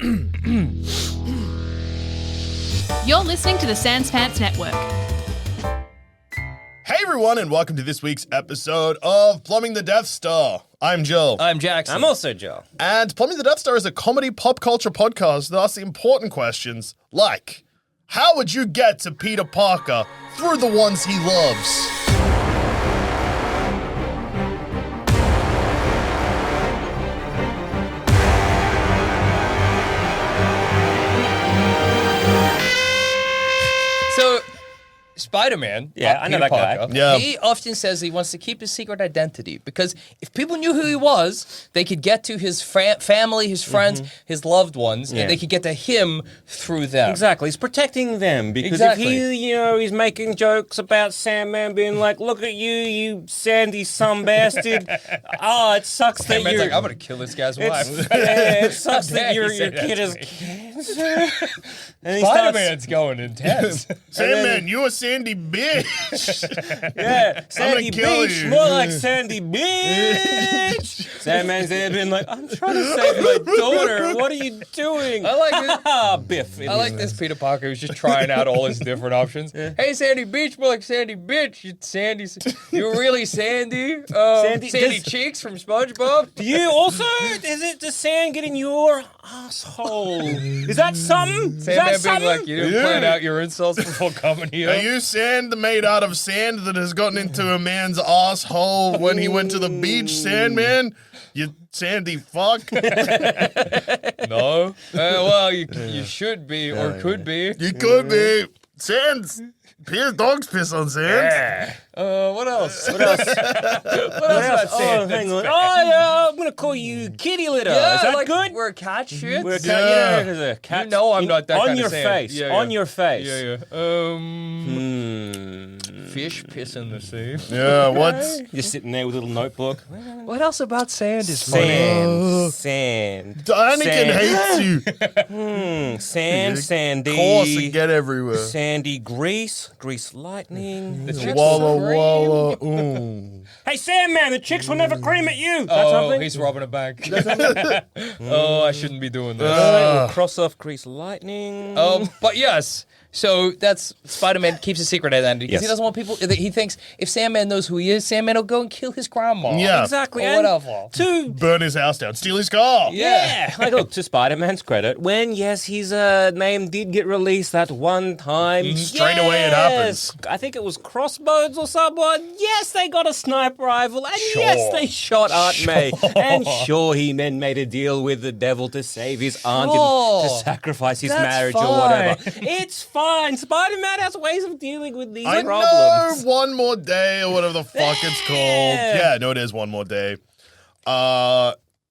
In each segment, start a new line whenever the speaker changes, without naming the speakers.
You're listening to the Sans Pants Network.
Hey everyone, and welcome to this week's episode of Plumbing the Death Star. I'm Joe.
I'm Jackson.
I'm also Joe.
And Plumbing the Death Star is a comedy pop culture podcast that asks the important questions like, how would you get to Peter Parker through the ones he loves?
So, Spider-Man,
I know
Peter
that guy.
Parker,
Yeah.
he often says he wants to keep his secret identity because if people knew who he was, they could get to his family, his friends, his loved ones,
Yeah.
and they could get to him through them.
Exactly, he's protecting them because
Exactly.
if he's making jokes about Sandman being like, "Look at you, you sandy some bastard." It sucks that
Sandman's
you're.
like, I'm gonna kill this guy's wife.
It sucks that
dare
your
he say that
kid
to
has
me.
cancer. And he starts,
Spider-Man's going intense.
Sandman, you a sandy bitch.
Sandy
kill
Beach,
you.
more like Sandy Beach. Sandman's there being like, "I'm trying to save my daughter. What are you doing?"
I like it.
Biff.
I like this Peter Parker who's just trying out all his different options. Hey, Sandy Beach, more like Sandy Bitch. You're really Sandy. Sandy
does-
Cheeks from SpongeBob.
Do you also? Does sand get in your asshole? Is that something? Is
Sandman
that
being
something?
like, you didn't plan out your insults before coming here.
Are you sand made out of sand that has gotten into a man's asshole when he went to the beach, Sandman? You sandy fuck.
No. Well, you should be or could be.
You could be. Sand's. Dogs piss on sand.
What else?
What else?
What else?
Oh, hang on. Oh, yeah, I'm gonna call you kitty litter. Is that
like,
good?
We're cat shit.
We're a cat.
Yeah.
There's a cat.
You know I'm not that
on
kind
your
of sand.
face.
Yeah,
On
yeah.
your face.
Fish piss in the sea.
Yeah, what's...
You're sitting there with a little notebook.
What else about sand is funny?
Sand.
Anakin hates you.
Sand. Sandy.
Course and get everywhere.
Sandy grease. Grease lightning.
Walla walla. Ooh.
Hey, Sandman, the chicks will never cream at you. That's
Oh,
something.
he's robbing a bank. Oh, I shouldn't be doing this.
We'll cross off grease lightning.
But yes, so that's Spider-Man keeps his secret identity because he
Yes.
doesn't want people. He thinks if Sandman knows who he is, Sandman will go and kill his grandma.
Yeah.
Exactly.
Or
and
whatever.
To
Burn his house down. Steal his car.
Yeah. Like, look, to Spider-Man's credit, when, yes, his name did get released that one time.
Straight away it happens.
I think it was Crossbones or someone. Yes, they got a sniper rifle. And yes, they shot Aunt May. And sure, he then made a deal with the devil to save his aunt and to sacrifice his
That's
marriage or
fine.
whatever. It's fine. Spider-Man has ways of dealing with these
I
problems.
know One More Day or whatever the fuck it's called. Yeah, no, it is One More Day.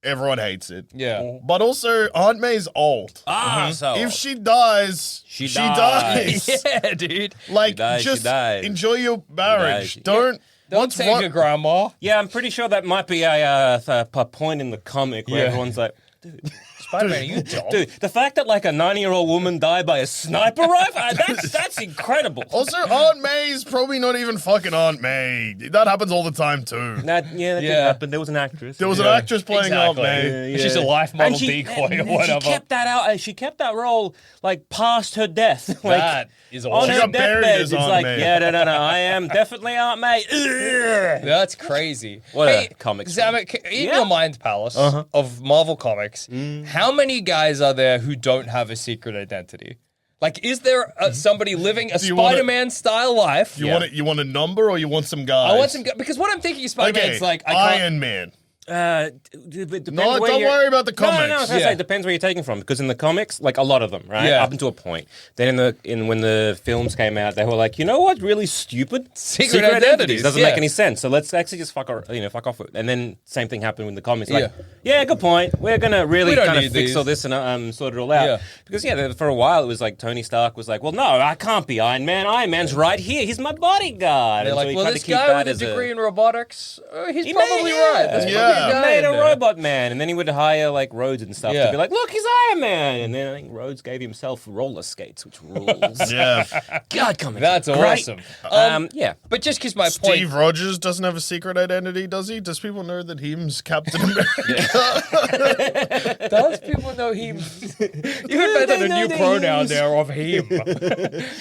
Everyone hates it.
Yeah.
But also, Aunt May's old.
So
If she dies, she dies.
Yeah, dude.
Like,
dies, she
just
dies.
enjoy your marriage.
dies.
Don't.
Don't
what's
take
wrong-
your grandma.
yeah, I'm pretty sure that might be a point in the comic where
Yeah.
everyone's like,
Spider-Man, are you dumb?
dude, the fact that like a 90-year-old woman died by a sniper rifle, that's incredible.
Also, Aunt May's probably not even fucking Aunt May. That happens all the time, too.
That did
Yeah.
happen. There was an actress.
There was an actress playing Aunt
Exactly.
May.
And she's a life model
And
decoy
and
or whatever.
She kept that out. She kept that role like past her death. Like,
That is
on
awesome.
She
her
got buried
deathbed,
as
it's
Aunt
like,
May.
yeah, no, I am definitely Aunt May. Ugh.
That's crazy.
What a comic
Zamet, in
Yeah.
your mind palace of Marvel Comics, how many guys are there who don't have a secret identity? Like, is there somebody living a
you wanna-
Spider-Man style life?
You want a number or you want some guys?
I want some because what I'm thinking of Spider-Man's
Okay,
like I can't.
Iron Man.
Depends
No,
where
don't
you're-
worry about the
No, I
comics.
was gonna
Yeah.
say, it depends where you're taking from. Because in the comics, like a lot of them, right?
Yeah.
Up until a point. Then when the films came out, they were like, you know what? Really stupid.
Secret identities,
doesn't
yeah.
make any sense. So let's actually just fuck off. And then same thing happened with the comics. Like,
Yeah.
yeah, good point. We're gonna really
We don't
kind of
need
fix
these.
all this and sort it all out.
Yeah.
Because for a while it was like Tony Stark was like, well, no, I can't be Iron Man. Iron Man's right here. He's my bodyguard.
They're
And so
like,
he
well,
tried
this
to keep
guy
that
with a
as
degree in robotics, he's
He
probably
may-
right. That's
Yeah.
probably
Yeah.
guy
made
in
a
there.
robot man, and then he would hire like Rhodes and stuff
Yeah.
to be like, look, he's Iron Man, and then I think Rhodes gave himself roller skates, which rules.
Yeah.
God, come
That's awesome.
Yeah.
But just because my
Steve
point.
Rogers doesn't have a secret identity, does he? Does people know that he's Captain America?
Does people know him? You invented a new pronoun there of him.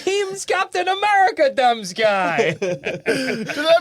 Him's Captain America, dumbs guy.
Do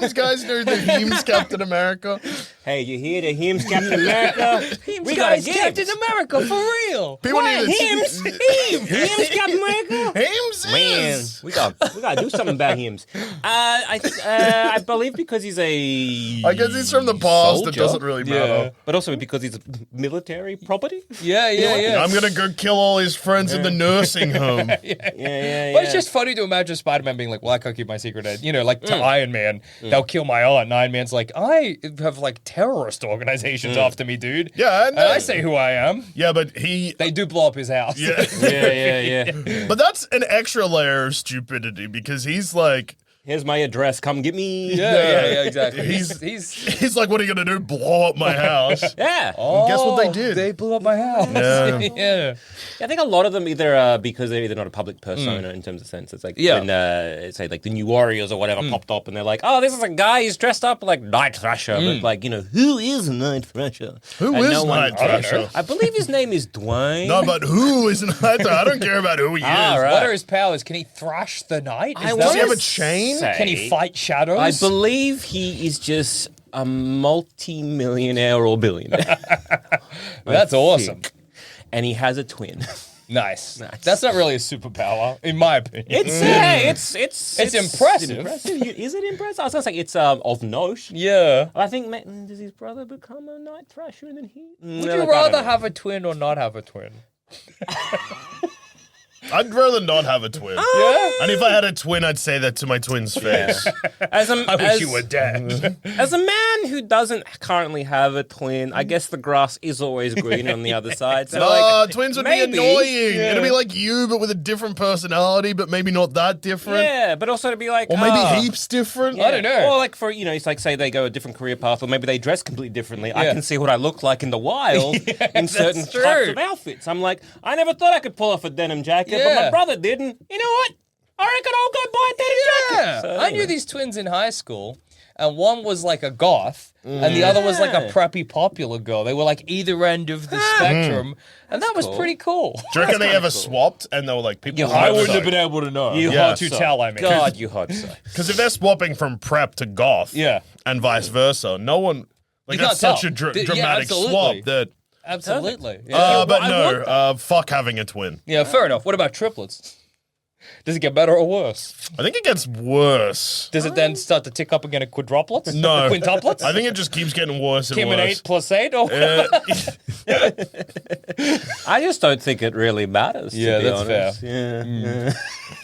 those guys know that he's Captain America?
Hey, you hear the hymns, Captain America?
Him's
We gotta
guy's
get
Captain America for real.
People
What?
need
Hymns? Hymns, Captain America?
Heems
Man,
is.
we gotta do something about hymns. I believe because he's a.
I guess he's from the past. It
soldier,
doesn't really matter.
but also because he's a military property.
Yeah.
I'm gonna go kill all his friends in the nursing home.
Yeah.
But it's just funny to imagine Spider-Man being like, well, I can't keep my secret. Like to Iron Man, they'll kill my aunt. And Iron Man's like, I have like terrorist organizations after me, dude.
Yeah,
And I say who I am.
Yeah, but he.
They do blow up his house.
Yeah.
Yeah.
But that's an extra layer of stupidity because he's like.
Here's my address. Come get me.
Yeah, exactly.
He's-
He's
He's like, what are you gonna do? Blow up my house?
Yeah.
And guess what they did?
They blew up my house.
Yeah.
Yeah.
I think a lot of them either because they're either not a public persona in terms of sense. It's like when say like the New Warriors or whatever popped up and they're like, oh, this is a guy who's dressed up like Night Thrasher, but like who is Night Thrasher?
Who
And
is
no one-
Night Thrasher?
I believe his name is Dwayne.
No, but who is Night Thrasher? I don't care about who he is.
right.
What are his powers? Can he thrash the night?
I
Is
Does he have a
wanna
chain?
say-
Can he fight shadows?
I believe he is just a multi-millionaire or billionaire.
That's awesome.
And he has a twin.
Nice. That's not really a superpower, in my opinion.
It's
impressive.
Is it impressive? I was gonna say it's of note.
Yeah.
I think does his brother become a Night Thrasher and then he?
Would you rather have a twin or not have a twin?
I'd rather not have a twin.
Yeah.
And if I had a twin, I'd say that to my twin's face.
I wish you were dead.
As a man who doesn't currently have a twin, I guess the grass is always green on the other side. So
Twins would
maybe,
be annoying.
yeah.
It'd be like you, but with a different personality, but maybe not that different.
yeah, but also to be like,
Or maybe heaps different.
I don't know.
Or like for it's like say they go a different career path, or maybe they dress completely differently. I can see what I look like in the wild in certain
that's
types
true.
of outfits. I'm like, I never thought I could pull off a denim jacket, but
Yeah.
my brother did, and you know what? I reckon I'll go buy a denim
Yeah.
jacket. So,
I knew these twins in high school, and one was like a goth, and the other was like a preppy popular girl. They were like either end of the spectrum, and that was pretty cool.
Do you reckon they ever swapped and they were like, people
I wouldn't have
been able to know.
You
Yeah,
hope
to
so.
tell, I mean.
God, you hope so.
Because if they're swapping from prep to goth
Yeah.
and vice versa, no one. Like,
You
that's
can't
such a
tell. Yeah,
dramatic
absolutely.
swap that.
Absolutely. Yeah.
But
I
no, fuck having a twin.
Yeah, fair enough. What about triplets? Does it get better or worse?
I think it gets worse.
Does it then start to tick up again at quadruplets?
No.
Quintuplets?
I think it just keeps getting worse and
Kim and
worse.
8 plus 8? Or
I just don't think it really matters.
Yeah,
to be
that's
honest. Yeah.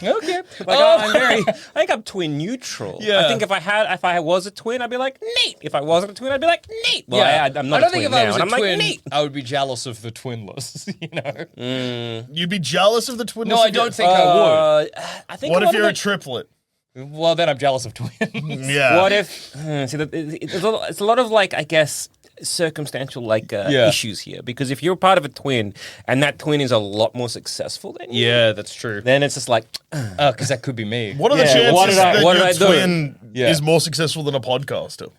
Okay.
I think I'm twin neutral.
Yeah.
I think if I was a twin, I'd be like neat. If I wasn't a twin, I'd be like neat. Well,
yeah.
I'm not
I don't
a
think
twin
if I
now,
was
and
a
I'm like
twin,
neat.
I would be jealous of the twinless, you know?
You'd be jealous of the twin.
No, I don't think I
I think
What
a
if
lot
you're a
of
triplet?
would. Well, then I'm jealous of twins.
Yeah.
What if? See, it's a lot of like I guess circumstantial like issues here because if you're part of a twin and that twin is a lot more successful than you,
Yeah, that's true.
then it's just like
Because that could be me.
What are the
Yeah,
chances
what did I-
that
what did
your
I do?
twin
Yeah.
is more successful than a podcaster?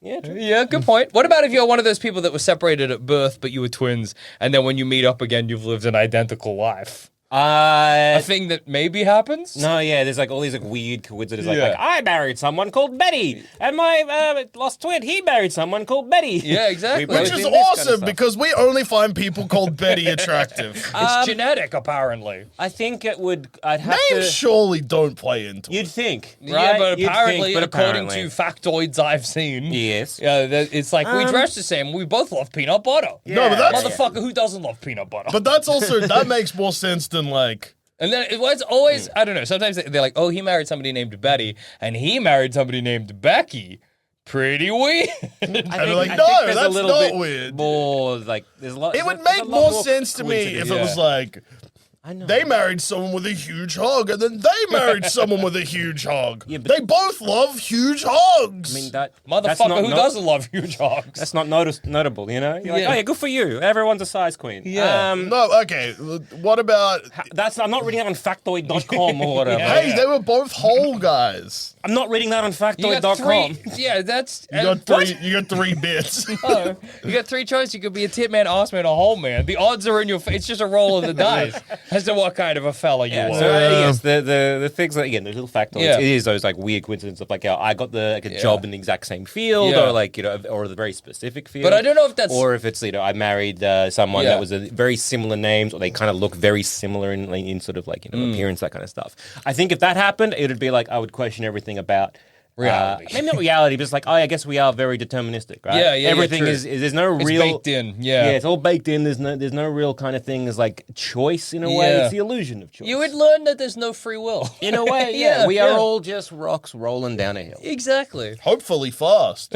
yeah, true.
Yeah, good point. What about if you're one of those people that were separated at birth, but you were twins, and then when you meet up again, you've lived an identical life? A thing that maybe happens?
No, yeah, there's like all these like weird coincidences.
Yeah.
Like I married someone called Betty, and my lost twin he married someone called Betty.
Yeah, exactly.
We both
Which
did
is
this kind of
awesome
stuff.
because we only find people called Betty attractive.
It's genetic, apparently.
I think it would. I'd have
Names
to.
surely don't play into it.
You'd think, right?
Yeah, but
You'd
apparently,
think, but
according
apparently.
to factoids I've seen,
yes.
yeah, it's like we dress the same. We both love peanut butter.
No, but that's
Motherfucker, who doesn't love peanut butter?
but that's also that makes more sense than like
And then it's always, I don't know, sometimes they're like, oh, he married somebody named Betty, and he married somebody named Becky. Pretty weird.
and they're like, no,
there's
that's
a little
not
bit
weird.
more like there's a lot.
It would
there's a
make
lot
more sense to me if it was
Yeah.
like
I know.
They married someone with a huge hog, and then they married someone with a huge hog.
Yeah, but-
they both love huge hogs.
I mean, that's
Motherfucker,
not
who doesn't love huge hogs?
That's not notable, you know? You're like,
Yeah.
oh, yeah, good for you. Everyone's a size queen.
Yeah.
no, okay. What about?
I'm not reading that on factoid.com or whatever.
Hey, they were both whole guys.
I'm not reading that on
You got
factoid.com.
three. Yeah, that's.
You got three. You got 3 bits.
Oh, you got 3 choices. You could be a tit man, ass man, or whole man. The odds are in your face. It's just a roll of the dice as to what kind of a fella you
Yeah,
are.
so yes, the things that, again, the little factoids,
Yeah.
it is those like weird coincidences of like, I got a job in the exact same field,
Yeah.
or like, you know, or the very specific field.
But I don't know if that's-
or if it's, you know, I married someone
Yeah.
that was a very similar names, or they kind of look very similar in sort of like, you know, appearance, that kind of stuff. I think if that happened, it would be like I would question everything about.
Reality.
Maybe not reality, but it's like, I guess we are very deterministic, right?
Yeah,
Everything
true.
is there's no
It's
real
baked in. Yeah.
Yeah, it's all baked in. There's no real kind of thing as like choice in a way.
Yeah.
It's the illusion of choice.
You would learn that there's no free will.
In a way,
Yeah,
we are
yeah.
all just rocks rolling down a hill.
Exactly.
Hopefully fast.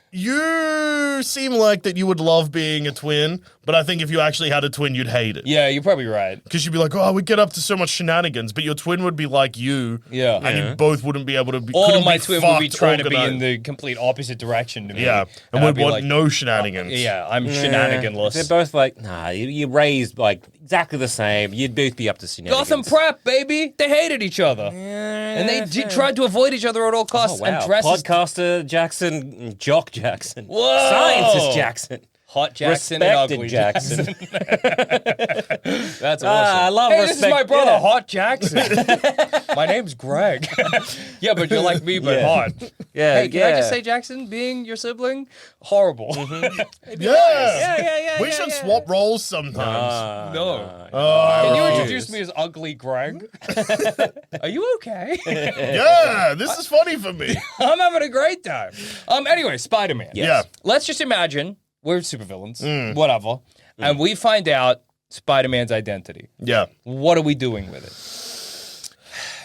You seem like that you would love being a twin, but I think if you actually had a twin, you'd hate it.
Yeah, you're probably right.
Because you'd be like, oh, we get up to so much shenanigans, but your twin would be like you.
Yeah.
And you both wouldn't be able to be.
Or
couldn't
my
be
twin would be
fucked
trying to be in
organized.
the complete opposite direction to me.
Yeah. And
I'd
would
be
want
like,
no shenanigans.
Yeah, I'm
They're
shenaniganless.
both like, nah, you're raised like exactly the same. You'd both be up to shenanigans.
Gotham Prep, baby. They hated each other. And they tried to avoid each other at all costs.
Oh, wow.
And dresses.
Podcaster Jackson, Jock Jackson.
Whoa!
Scientist Jackson.
Hot Jackson
Respected
and ugly
Jackson.
That's awesome.
I love
hey, this is
respect-
my brother,
yeah.
Hot Jackson. My name's Greg. Yeah, but you're like me, but
Yeah.
hot.
Yeah,
Hey, can I just
yeah.
say, Jackson, being your sibling, horrible.
Yeah. We should swap roles sometimes.
No.
I
Can you
refuse.
introduce me as Ugly Greg? Are you okay?
Yeah, this is funny for me.
I'm having a great time. Anyway, Spider-Man.
Yeah.
Let's just imagine we're supervillains, whatever, and we find out Spider-Man's identity.
Yeah.
What are we doing with it?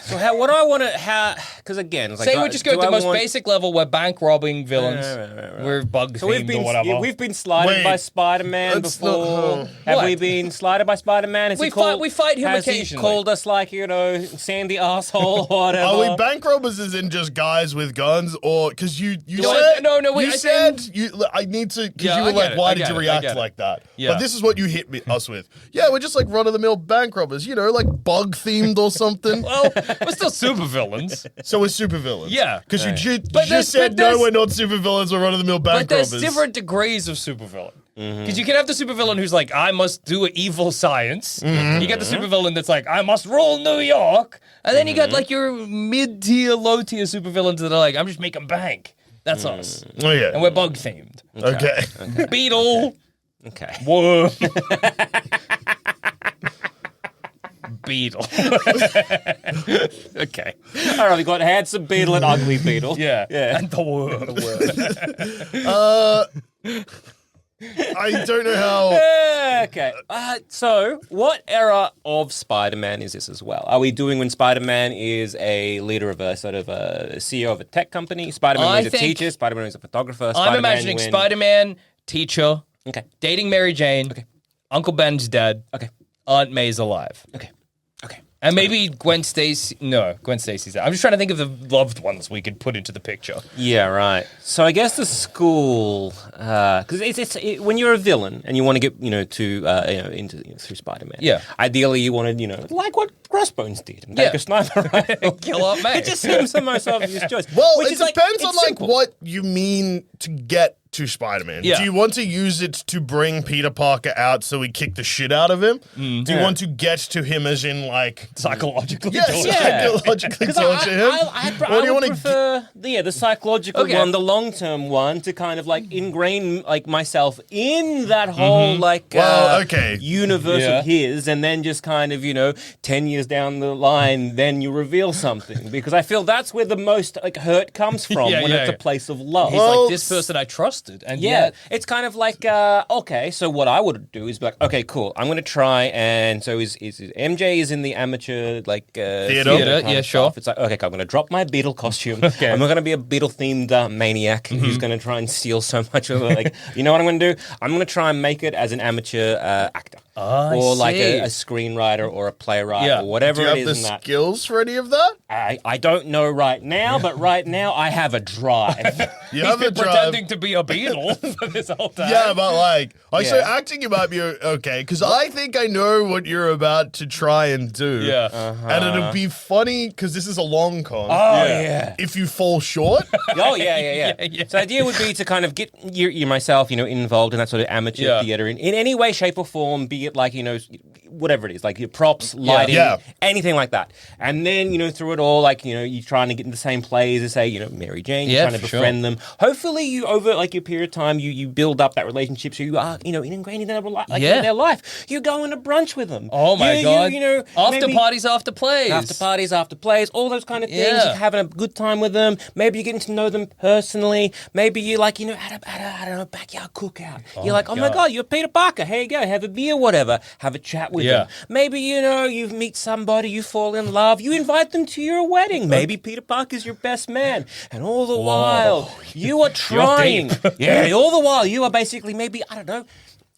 So what do I want to because again, it's like,
Say we just go
do
to the
I
most
want-
basic level. We're bank robbing villains.
Right.
We're bug
So
themed or whatever.
we've been slided
Wait,
by Spider-Man
that's
before.
not-
Have
What?
we been slided by Spider-Man? Has
We
he called,
fight him
has
occasionally.
He called us like, you know, Sandy asshole or whatever.
Are we bank robbers as in just guys with guns, or because you
No,
said
wait,
you
I
said
think-
you I need to because
Yeah,
you
I
were
get
like
it,
why
I
did
get
you
it, I
react
get it.
like that?
Yeah.
But this is what you hit us with. Yeah, we're just like run of the mill bank robbers, you know, like bug themed or something.
Well, we're still supervillains.
So we're supervillains.
Yeah.
because you
But
just said
there's-
no, we're not supervillains. We're run of the mill bank
But there's
robbers.
different degrees of supervillain. Because you can have the supervillain who's like, I must do evil science. You get the supervillain that's like, I must rule New York. And then you got like your mid-tier, low-tier supervillains that are like, I'm just making bank. That's us.
Oh yeah.
And we're bug themed.
Okay.
Beetle.
Okay.
Worm. Beetle.
Okay. All right, we got handsome beetle and ugly beetle.
Yeah.
Yeah.
And the worm.
I don't know how.
Okay. So, what era of Spider-Man is this as well? Are we doing when Spider-Man is a leader of a sort of a CEO of a tech company? Spider-Man
I
when he's a
think-
teacher? Spider-Man when he's a photographer?
I'm
Spider-Man
imagining
when...
Spider-Man, teacher,
Okay.
dating Mary Jane, Uncle Ben's dead,
Okay.
Aunt May's alive.
Okay. Okay.
And maybe Gwen Stacy. No, Gwen Stacy's dead. I'm just trying to think of the loved ones we could put into the picture.
Yeah, right. So I guess the school, because when you're a villain and you want to get through Spider-Man.
Yeah.
Ideally, you want to like what Crossbones did and take
Yeah.
a sniper rifle.
Kill Aunt May.
It just seems the most obvious choice.
Well,
Which
it
is like,
depends on
it's
like
simple.
what you mean to get to Spider-Man.
Yeah.
Do you want to use it to bring Peter Parker out so we kick the shit out of him? Do you want to get to him as in like
Psychologically.
yes,
do it.
Yeah.
psychologically
'Cause
torture him?
I
Or do you
would
want to
prefer the psychological
Okay.
one, the long-term one, to kind of like ingrain like myself in that whole universe
Yeah.
of his, and then just kind of 10 years down the line, then you reveal something, because I feel that's where the most like hurt comes from
Yeah,
when
yeah,
it's
yeah.
a place of love.
He's
Well,
like, this person I trusted. And
Yeah,
yet,
it's kind of like okay. So what I would do is be like, okay, cool. I'm gonna try, and so is MJ is in the amateur like theater kind
yeah,
of
sure.
stuff. It's like okay, I'm gonna drop my Beetle costume.
Okay.
I'm not gonna be a Beetle themed maniac who's gonna try and steal so much of it. Like, you know what I'm gonna do? I'm gonna try and make it as an amateur actor. or like
see.
a screenwriter or a playwright
Yeah.
or whatever
Do you
it
have
is.
the
in that.
skills for any of that?
I don't know right now, but right now I have a drive.
You have a drive.
Pretending to be a beetle for this whole time.
Yeah, but like so
Yeah.
acting you might be okay, because I think I know what you're about to try and do.
Yeah.
And it'll be funny, because this is a long con.
Oh, yeah.
If you fall short,
Oh, yeah. So the idea would be to kind of get you myself, involved in that sort of amateur theatre in any way, shape, or form, be it like, whatever it is, like your props, lighting,
Yeah.
anything like that. And then, through it all, like, you're trying to get in the same plays as, say, Mary Jane, you're
Yeah,
trying to
for sure.
befriend them. Hopefully, you, over, like, your period of time, you build up that relationship so you are, ingrained in their life. You go on a brunch with them.
Oh my God. After
maybe-
parties, after plays.
after plays, all those kind of things.
Yeah.
You're having a good time with them. Maybe you're getting to know them personally. Maybe you like, at a I don't know, backyard cookout. You're like, oh my God, you're Peter Parker. Here you go. Have a beer, whatever. Have a chat with them. Maybe, you meet somebody, you fall in love. You invite them to your wedding. Maybe Peter Parker's your best man. And all the while, you are trying. All the while, you are basically maybe, I don't know,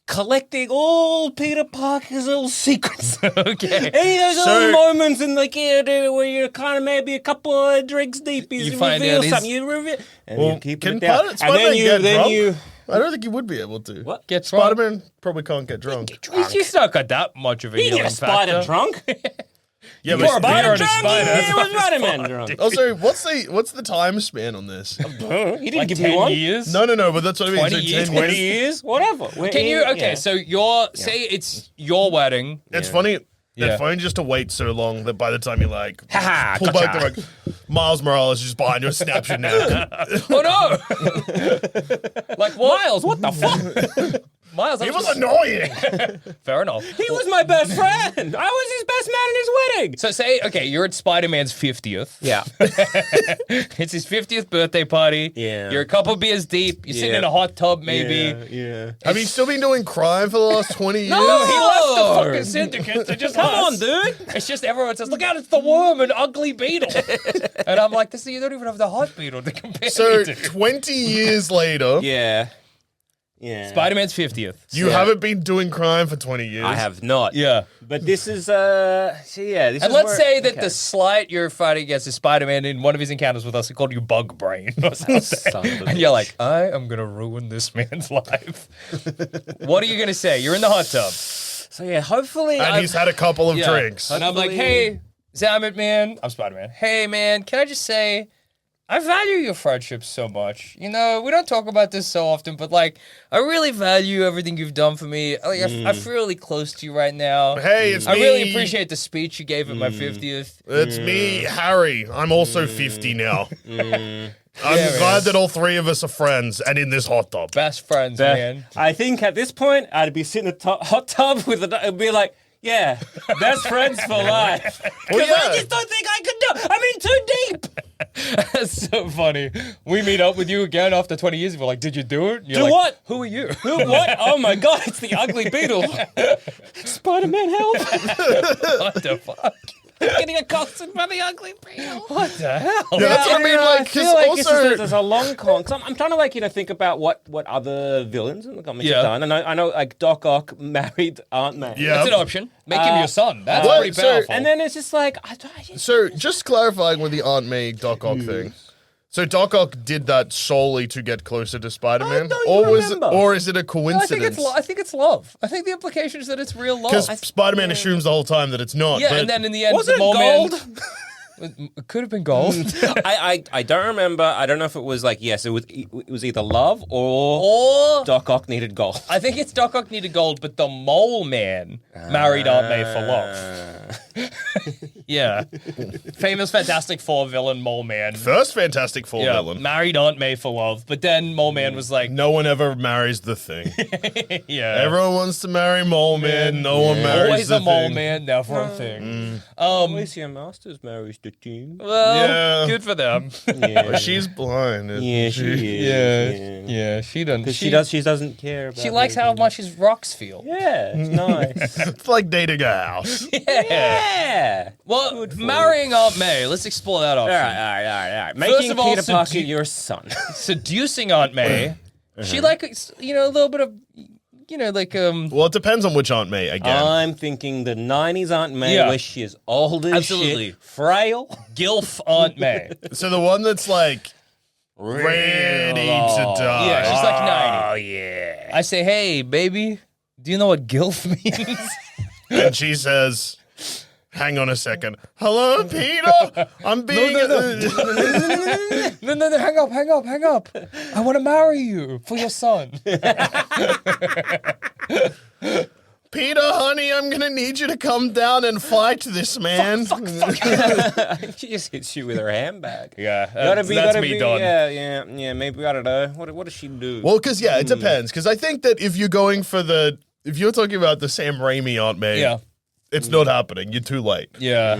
collecting all Peter Parker's little secrets.
Okay.
Any of those little moments in like where you're kind of maybe a couple of drinks deep, you
find
reveal
out he's-
something, you reveal, and
well,
you keep
can
it down. And
Spider-Man get
then
drunk?
you.
I don't think you would be able to.
What?
Get drunk.
Spider-Man probably can't get drunk.
He's not got that much of a
You
healing
get a spider
factor.
drunk.
Yeah,
Pour a
but
beer on a
drunk.
spider.
Yeah, was Spider-Man drunk.
also, what's the time span on this?
He didn't
Like
give
10
me one.
years?
No, but that's what I mean.
20
So
years,
10
20 years, whatever.
Can you? Okay, so say it's your wedding.
It's funny.
Yeah.
It's funny just to wait so long that by the time you like
Ha-ha,
pull back
gotcha.
the rug, Miles Morales is just behind you, snaps your neck.
Oh no! Like Miles, what the fuck? Miles,
He was annoying.
fair enough.
He was my best friend. I was his best man in his wedding.
So say, okay, you're at Spider-Man's 50th.
Yeah.
It's his 50th birthday party.
Yeah.
You're a couple beers deep. You're sitting
Yeah.
in a hot tub, maybe.
Yeah.
Have you still been doing crime for the last 20 years?
No, he left the fucking syndicate to just
Come
us.
on, dude.
It's just everyone says, look out, it's the worm, an ugly beetle. And I'm like, you don't even have the hot beetle to compare
So
me to.
20 years later,
Yeah. Yeah.
Spider-Man's 50th.
you haven't been doing crime for 20 years.
I have not.
Yeah.
But this is this
And
is
let's
where-
say that
okay.
the slight you're fighting against is Spider-Man in one of his encounters with us. He called you Bug Brain or something.
Son of a
And you're like, I am going to ruin this man's life. What are you going to say? You're in the hot tub.
So yeah, hopefully
and he's had a couple of
Yeah.
drinks.
And I'm like, hey, Zamet, man. I'm Spider-Man. Hey, man, can I just say, I value your friendship so much. We don't talk about this so often, but like, I really value everything you've done for me. Like, I feel really close to you right now.
Hey, it's
I
me.
really appreciate the speech you gave at my 50th.
It's me, Harry. I'm also 50 now. I'm
Yeah,
glad
man.
that all three of us are friends and in this hot tub.
Best friends, man.
I think at this point I'd be sitting in a hot tub with it'd be like, yeah, best friends for life. Because
yeah.
I just don't think I could do. I'm in too deep.
That's so funny. We meet up with you again after 20 years and we're like, did you do it? You're
Do
like,
what?
Who are you?
What? Oh my God! It's the ugly beetle. Spider-Man, help!
What the fuck?
Getting accosted by the ugly beetle.
What the hell?
Yeah, that's what I mean. Like,
feel
because
like it's
also,
just there's a long con. 'Cause I'm trying to think about what other villains in the comics
Yeah.
have done. And I know like Doc Ock married Aunt May.
yeah.
That's an option. Make him your son. That's
well,
pretty
so-
powerful.
And then it's just like I just,
So, just clarifying with the Aunt May Doc Ock thing. So Doc Ock did that solely to get closer to Spider-Man,
I don't
or
remember.
or is it a
I think
coincidence?
I think it's love. I think the implication is that it's real love.
Because Spider-Man assumes the whole time that it's not.
Yeah,
but
and then in the end,
was
the
it
mole
gold?
man. It could have been gold.
I don't remember. I don't know if it was like yes, it was either love or
Or
Doc Ock needed gold.
I think it's Doc Ock needed gold, but the mole man married Aunt May for love. Yeah. Famous Fantastic Four villain, Mole Man.
First Fantastic Four
Yeah,
villain.
married Aunt May for love, but then Mole Man was like,
No one ever marries the thing.
yeah.
Everyone wants to marry Mole Man. No one marries
Always
the
a mole
thing.
man, never a thing.
Alicia Masters marries the team.
Well,
Yeah.
good for them.
But she's blind. isn't
Yeah, she is.
Yeah, she doesn't.
Because she does. She doesn't care. About
She likes how
anything.
much his rocks feel.
Yeah, it's nice.
It's like dating a house.
Yeah.
Well, marrying Aunt May. Let's explore that option.
All right.
First
Making
of all,
Peter Parker
subdu-
your son.
Seducing Aunt May. She likes, a little bit of
Well, it depends on which Aunt May, again.
I'm thinking the 90s Aunt May,
Yeah.
where she is old as
Absolutely.
shit, frail.
Gilf Aunt May.
So the one that's like ready to die.
Yeah, she's like 90.
Oh, yeah.
I say, hey, baby, do you know what Gilf means?
And she says, hang on a second. Hello, Peter? I'm being...
No, hang up. I want to marry you for your son.
Peter, honey, I'm going to need you to come down and fight this man.
She just hits you with her handbag.
Yeah,
That's
me done.
Yeah, maybe, I don't know. What does she do?
Well, because, yeah, it depends. Because I think that if you're going for if you're talking about the Sam Raimi Aunt May,
Yeah.
it's not happening. You're too late.
Yeah.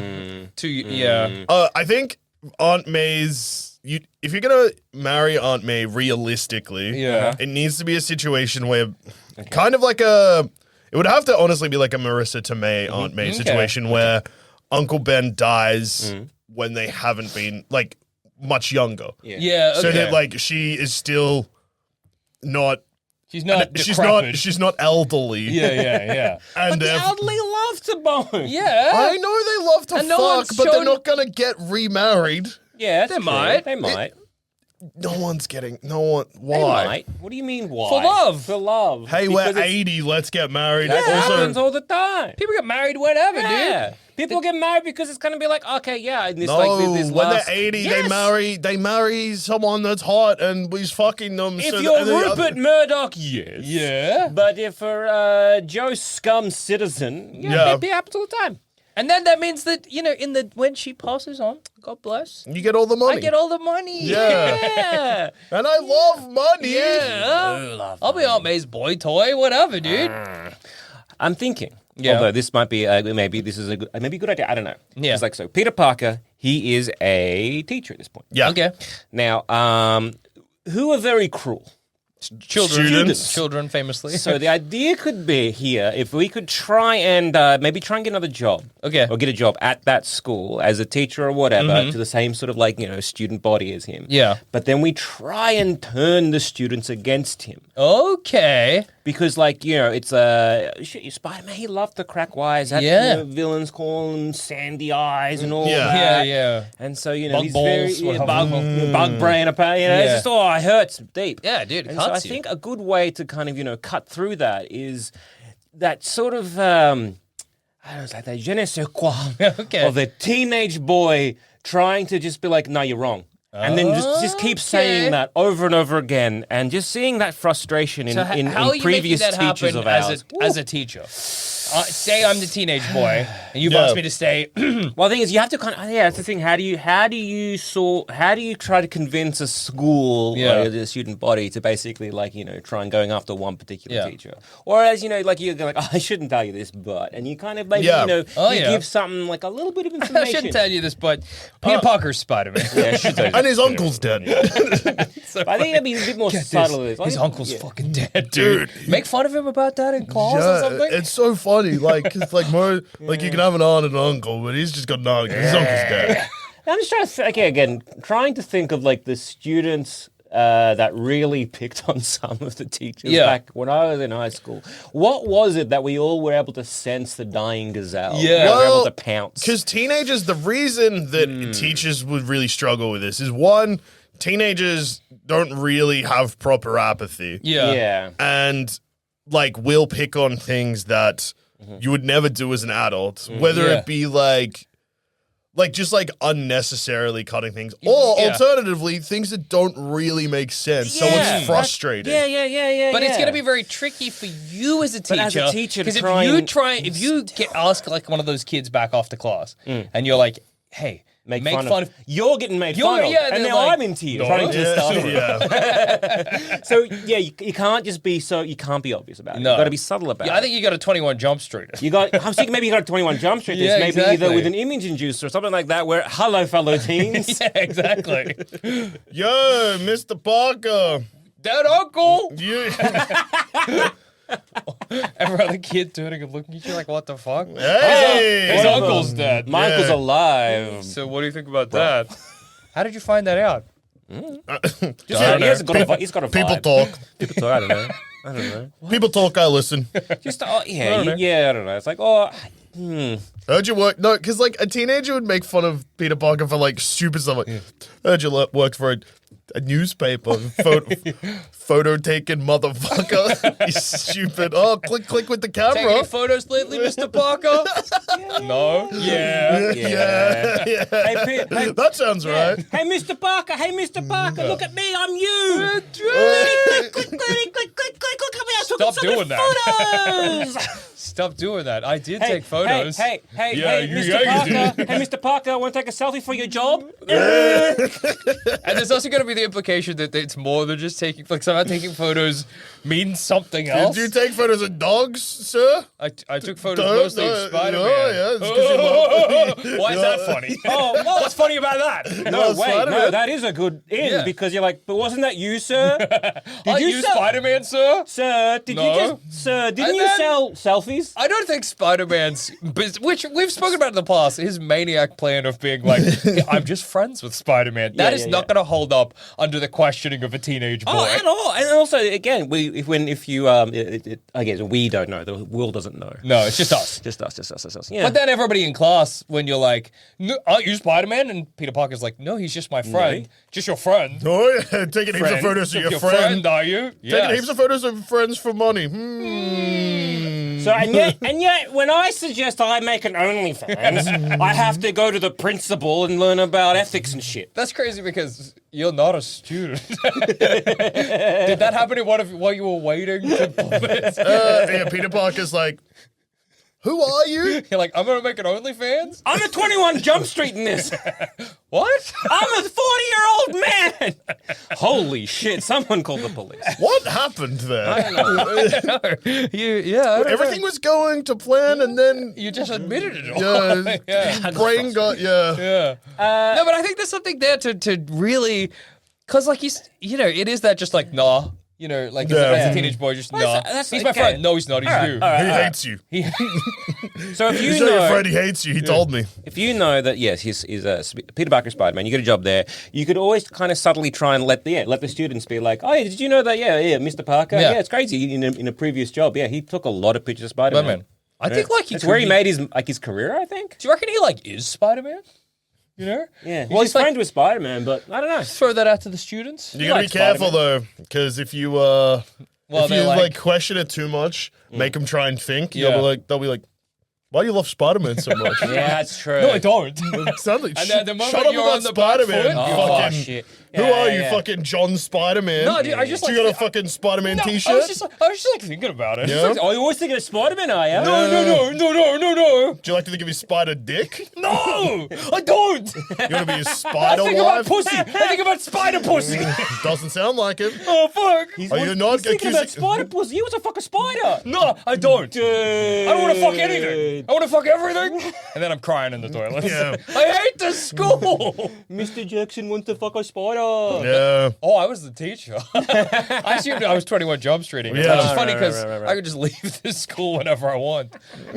I think Aunt May's... if you're going to marry Aunt May realistically,
Yeah.
it needs to be a situation where kind of like a... It would have to honestly be like a Marissa Tomei Aunt May situation where Uncle Ben dies when they haven't been, like, much younger.
Yeah, okay.
So that, like, she is still not...
she's not
She's not elderly.
Yeah.
And
the elderly love to bone.
Yeah.
I know they love to
And no
fuck,
one's
but they're
shown-
not gonna get remarried.
Yeah,
They might.
They might.
No one's getting. No one.
They
Why?
might. What do you mean why?
For love.
For love.
Hey,
Because
we're
it's-
80. Let's get married.
That happens
Also,
all the time.
People get married whenever,
Yeah.
dude.
People get married because it's gonna be like, okay, yeah, and this
no.
like this
When
last...
they're 80,
Yes.
they marry someone that's hot and he's fucking them.
If
so
you're
and the other-
Rupert Murdoch, yes.
Yeah.
But if you're Joe Scum Citizen,
Yeah.
it happens all the time.
And then that means that, when she passes on, God bless,
you get all the money.
I get all the money.
Yeah.
Yeah.
And I love money.
Yeah. I'll be Aunt May's boy toy, whatever, dude.
I'm thinking.
Yeah.
Although this might be, maybe this is a good idea. I don't know.
Yeah.
It's like, so Peter Parker, he is a teacher at this point.
Yeah.
Okay.
Now, who are very cruel?
Children, famously.
So the idea could be here, if we could try and get another job.
Okay.
Or get a job at that school as a teacher or whatever to the same sort of student body as him.
Yeah.
But then we try and turn the students against him.
Okay.
Because, it's Spider-Man, he loved to crack wise. Had,
Yeah.
villains call him Sandy Eyes and all
Yeah.
that.
Yeah.
And so,
Bug
he's
balls,
very
whatever.
bug brain, apparently. It's
Yeah.
just, it hurts deep.
Yeah, dude, it
And so I
cuts you.
think a good way to kind of, cut through that is that sort of, I don't know, it's like that je ne sais quoi
Okay.
of a teenage boy trying to just be like, no, you're wrong. And then just keep saying that over and over again, and just seeing that frustration in,
So
in
how are you
previous
making that
teachers
happen
of ours.
as a teacher? Say I'm the teenage boy, and you've
Yeah.
asked me to stay.
Well, the thing is, you have to kind of, that's the thing. How do you try to convince a school or the student body to basically try and going after one particular teacher? Whereas, you're like, I shouldn't tell you this, but, and you kind of maybe, give something like a little bit of
I
information.
shouldn't tell you this, but Peter Parker's Spider-Man.
Yeah, I should tell you.
And his uncle's dead.
But I think that'd be a bit more subtle.
His uncle's fucking dead,
Dude.
dude. Make fun of him about that in class or something.
It's so funny. It's like more like you can have an aunt and an uncle, but he's just got an uncle. His uncle's dead.
I'm just trying to think of the students that really picked on some of the teachers back when I was in high school. What was it that we all were able to sense the dying gazelle?
Yeah.
We were
Well,
able to pounce.
Because teenagers, the reason that teachers would really struggle with this is one, teenagers don't really have proper apathy.
Yeah.
And will pick on things that you would never do as an adult, whether it be just unnecessarily cutting things, or alternatively things that don't really make sense. So it's frustrating.
Yeah.
But it's going to be very tricky for you as a teacher.
But as a teacher,
because
to
if you ask one of those kids back off to class, and you're like, "Hey, make fun of
you're getting made fun of,
yeah,
and
they're
now
like,
I'm in tears
No,
running to the staff room.
yeah.
So you can't just be you can't be obvious about it.
No.
You've got to be subtle about
Yeah,
it.
I think you got a 21 Jump Street.
I'm thinking maybe you got a 21 Jump Street.
Yeah,
Maybe
exactly.
either with an image inducer or something like that. Where hello, fellow teens.
Yeah, exactly.
Yo, Mr. Parker.
Dead uncle.
You,
Every other kid turning and looking at you like, what the fuck?
hey.
His uncle's dead.
My uncle's alive.
So what do you think about that? How did you find that out?
He's got a
People
vibe.
talk.
People talk. I don't know. I don't know.
People talk, I listen.
Just I don't know. It's like, oh,
Heard you work. No, because like a teenager would make fun of Peter Parker for like stupid stuff. Like, heard you work for a newspaper. Photo taken motherfucker. You stupid. Oh, click with the camera.
Taking any photos lately, Mr. Parker? No. Yeah.
hey,
That sounds right.
Hey, Mr. Parker, look at me, I'm you. click, look at me, I took
Stop
so many
doing that.
photos.
Stop doing that. I did take photos.
Hey,
you
Mr. Parker.
did.
Hey, Mr. Parker, want to take a selfie for your job?
And there's also going to be the implication that it's more than just taking, like, somehow taking photos means something else.
Do you take photos of dogs, sir?
I took photos mostly of Spider-Man.
Oh, yeah. It's 'cause you love-
Why is that funny?
Oh,
What's funny about that?
No, wait,
Spider-Man.
that is a good in
Yeah.
because you're like, but wasn't that you, sir?
Are you Spider-Man, sir?
Sir, didn't
And
you
then-
sell selfies?
I don't think Spider-Man's, which we've spoken about in the past, his maniac plan of being like, I'm just friends with Spider-Man. That is not going to hold up under the questioning of a teenage boy.
Oh, at all. And also, again, if you, I guess we don't know. The world doesn't know.
No, it's just us.
Just us. Yeah.
But then everybody in class, when you're like, no, aren't you Spider-Man? And Peter Parker's like, no, he's just my friend. Just your friend.
Oh, yeah. Taking heaps of photos of your friend.
Are you?
Taking heaps of photos of friends for money.
So and yet, when I suggest I make an OnlyFans, I have to go to the principal and learn about ethics and shit.
That's crazy because you're not a student. Did that happen while you were waiting to
Peter Parker's like, who are you?
You're like, I'm going to make an OnlyFans?
I'm a 21 Jump Street in this.
What?
I'm a 40-year-old man. Holy shit! Someone called the police.
What happened there?
I don't know.
Everything was going to plan, and then
You just admitted it all.
yeah, brain got
No, but I think there's something there to really, because like it is that just like nah. Like as a teenage boy, just nah. He's my friend. No, he's not. He's you.
He hates you.
So if you
He's not your
know,
friend. He hates you. He told me.
if you know that yes, he's Peter Parker Spider-Man, you get a job there. You could always kind of subtly try and let the students be like, oh, yeah, did you know that? Yeah, Mr. Parker.
Yeah.
Yeah, it's crazy. In a previous job, he took a lot of pictures of Spider-Man.
Spider-Man. I think like
It's where he made his career. I think.
Do you reckon he is Spider-Man?
Yeah.
Well,
He's friends with Spider-Man, but I don't know.
Throw that out to the students.
You gotta be careful though, because if you question it too much, make them try and think.
Yeah.
They'll be like, why do you love Spider-Man so much?
Yeah, that's true.
No, I don't.
Sounds like
And the moment
shut up
you're
about
on the back
Spider-Man.
foot,
you
Oh,
fucking,
shit.
who
Yeah,
are you,
yeah.
fucking John Spider-Man?
No, dude, I just
Do you got a fucking Spider-Man
No,
t-shirt?
I was just thinking about it.
Yeah?
Oh, you're always thinking of Spider-Man, are you?
No.
Do you like to think of his spider dick?
No, I don't.
You want to be his
I
spider
think about
wife?
pussy. I think about spider pussy.
Doesn't sound like it.
Oh, fuck.
Are you not
He's thinking about
accusing?
spider pussy. He was a fucking spider.
No, I don't.
I
I don't want to fuck anything. I want to fuck everything. And then I'm crying in the toilet.
Yeah.
I hate this school.
Mr. Jackson wants to fuck a spider.
Yeah.
Oh, I was the teacher. I assumed I was 21 Jump Streeting.
Yeah.
Which is funny because I could just leave this school whenever I want.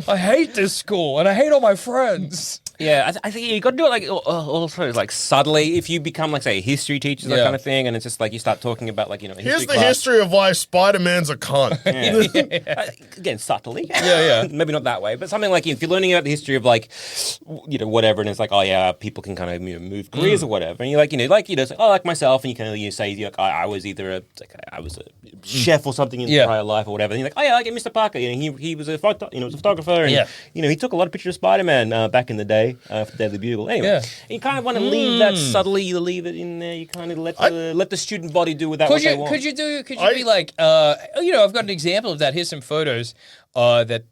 I hate this school and I hate all my friends.
Yeah, I think you got to do it like also like subtly. If you become like say a history teacher, that
Yeah.
kind of thing, and it's just like you start talking about like history
Here's the
class.
history of why Spider-Man's a cunt.
Again, subtly.
Yeah.
Maybe not that way, but something like if you're learning about the history of like, whatever, and it's like, oh yeah, people can kind of move careers or whatever, and you're like, it's like, oh, like myself, and you kind of say, like, I was either I was a chef or something in prior life or whatever, and you're like, oh yeah, like Mr. Parker, he was a photographer, and he took a lot of pictures of Spider-Man back in the day for Daily Bugle. Anyway, and you kind of want to leave that subtly, you leave it in there, you kind of let the student body do with that what they want.
Could you be like, I've got an example of that. Here's some photos that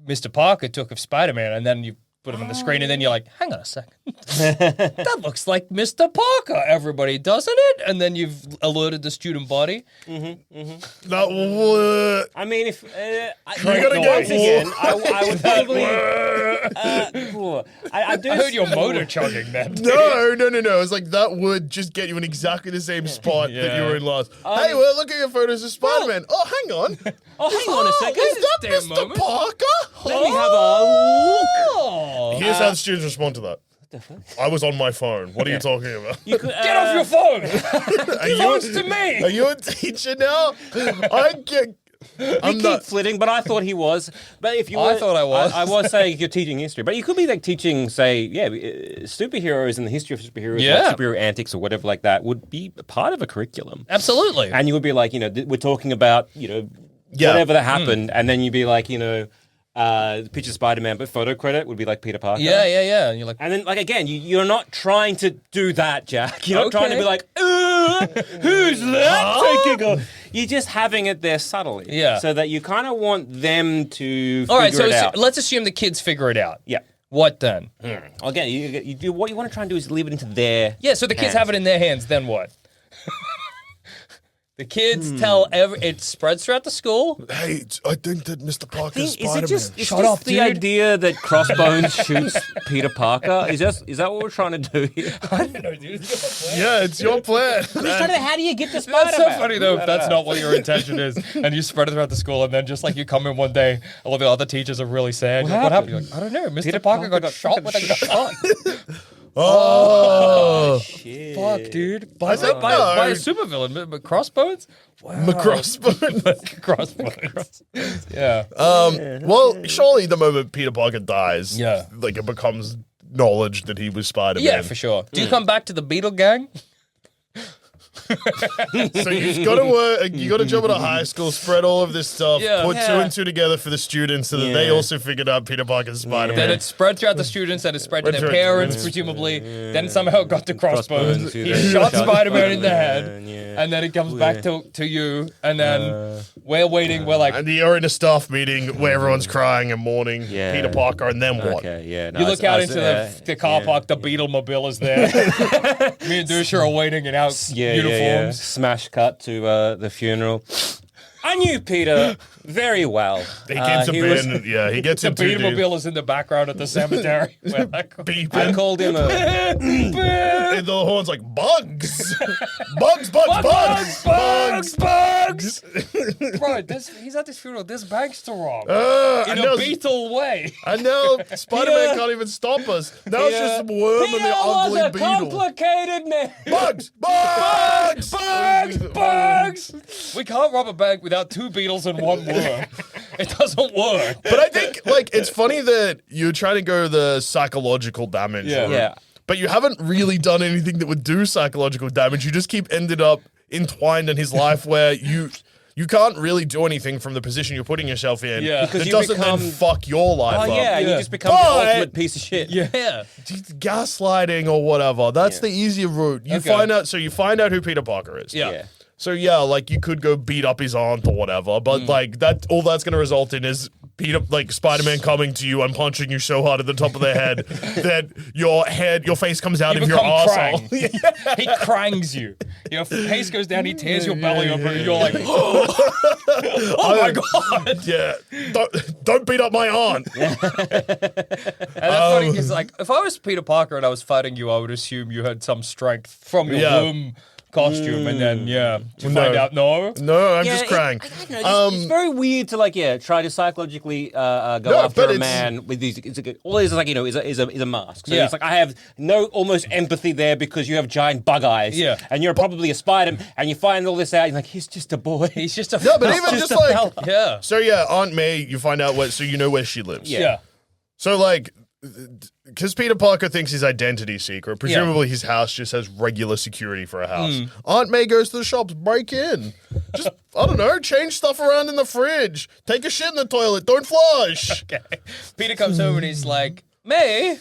Mr. Parker took of Spider-Man, and then you put them on the screen, and then you're like, hang on a second. That looks like Mr. Parker, everybody, doesn't it? And then you've alerted the student body.
That would.
I mean, if
gotta
once
get-
again, I would probably. I do.
I heard your motor chugging then.
No. It's like that would just get you in exactly the same spot that you were in last. Hey, we're looking at photos of Spider-Man. Oh, hang on.
Oh, hang on a second.
Is that
damn
Mr.
moment.
Parker?
Let me have a look.
Oh.
Here's how the students respond to that. I was on my phone. What are you talking about?
You could,
Get off your phone!
Are
Give
you,
phones to me!
are you a teacher now? I get.
You keep flitting, but I thought he was. But if you
I
were,
thought I was.
I was saying you're teaching history, but you could be like teaching, say, superheroes and the history of superheroes, like superhero antics or whatever like that would be part of a curriculum.
Absolutely.
And you would be like, we're talking about, whatever that happened, and then you'd be like, picture Spider-Man, but photo credit would be like Peter Parker.
Yeah. And you're like,
And then, like, again, you're not trying to do that, Jack. You're not trying to be like, who's that taking off? You're just having it there subtly.
Yeah.
So that you kind of want them to
all right,
figure it out.
let's assume the kids figure it out.
Yeah.
What then?
Again, you do what you want to try and do is leave it into their
Yeah, so the kids
hands.
have it in their hands, then what? The kids tell it spreads throughout the school.
Hey, I think that Mr. Parker's
Is
Spider-Man.
it just
Shut up,
the
dude.
idea that Crossbones shoots Peter Parker? Is that what we're trying to do here?
I don't know, dude.
Yeah, it's your plan.
How do you get the Spider-Man?
That's so funny though. If that's not what your intention is, and you spread it throughout the school, and then just like you come in one day, all the other teachers are really sad. What happened? You're like, I don't know. Mr. Parker got shot with a gun.
Oh,
Shit.
Fuck, dude. By a
no.
supervillain, but Crossbones. Wow.
Crossbones.
Crossbones. Yeah.
Well, surely the moment Peter Parker dies,
Yeah.
like it becomes knowledge that he was Spider-Man.
Yeah, for sure. Do you come back to the Beetle gang?
So you've got to work. You got to jump into high school, spread all of this stuff,
Yeah.
put
Yeah.
two and two together for the students, so that they also figured out Peter Parker's Spider-Man.
Then it spread throughout the students, then it spread to their parents, presumably. Then somehow it got to Crossbones. He shot Spider-Man in the head, and then it comes back to you, and then we're waiting. We're like,
And you're in a staff meeting where everyone's crying and mourning
Yeah.
Peter Parker, and then what?
Okay, yeah. No,
you look out into the car park, the Beetlemobile is there. Me and Dusha are waiting in our uniforms.
Smash cut to the funeral. I knew Peter very well.
He keeps
he was-
abandoned. Yeah, he gets
The
into deep.
Beetlemobile is in the background at the cemetery. We're like,
I
Beeping.
called him a.
And the horn's like, bugs! bugs, bugs, bugs!
bugs! Bro, he's at this funeral. This bank's too wrong. In
and
a
now,
beetle way.
and now Spider-Man
Peter-
can't even stop us. Now it's just some worm and the
was
ugly
a
beetle.
complicated man.
Bugs! Bugs!
Bugs! We can't rob a bank without two beetles and one worm. It doesn't work.
But I think, like, it's funny that you're trying to go the psychological damage route.
Yeah.
But you haven't really done anything that would do psychological damage. You just keep ended up entwined in his life where you can't really do anything from the position you're putting yourself in.
Yeah.
That
you
doesn't
become-
then fuck your life
Oh
up.
yeah, you
Yeah.
just become the
But-
ultimate piece of shit.
Yeah.
Gaslighting or whatever. That's the easier route. You
Okay.
find out who Peter Parker is.
Yeah.
Yeah.
So yeah, like you could go beat up his aunt or whatever, but like that, all that's going to result in is Spider-Man coming to you and punching you so hard at the top of the head that your face comes out
You
of your
become
arsehole.
Krang. He crangs you. Your face goes down, he tears your belly open, and you're like, oh my god.
Yeah, don't beat up my aunt.
And that's funny because, like, if I was Peter Parker and I was fighting you, I would assume you had some strength from your womb costume, and then to find out no.
No, I'm just crying.
I don't know, it's very weird to try to psychologically go after
but
a
it's-
man with these. All it is like is a mask. So
Yeah.
it's like I have no almost empathy there because you have giant bug eyes.
Yeah.
and you're probably a spider, and you find all this out. You're like, he's just a boy.
He's just a
Yeah, but even just like
yeah.
so, yeah, Aunt May, you find out so you know where she lives.
Yeah.
So like, because Peter Parker thinks his identity's secret, presumably his house just has regular security for a house. Aunt May goes to the shops, break in. Just, I don't know, change stuff around in the fridge. Take a shit in the toilet, don't flush.
Okay. Peter comes home and he's like, May,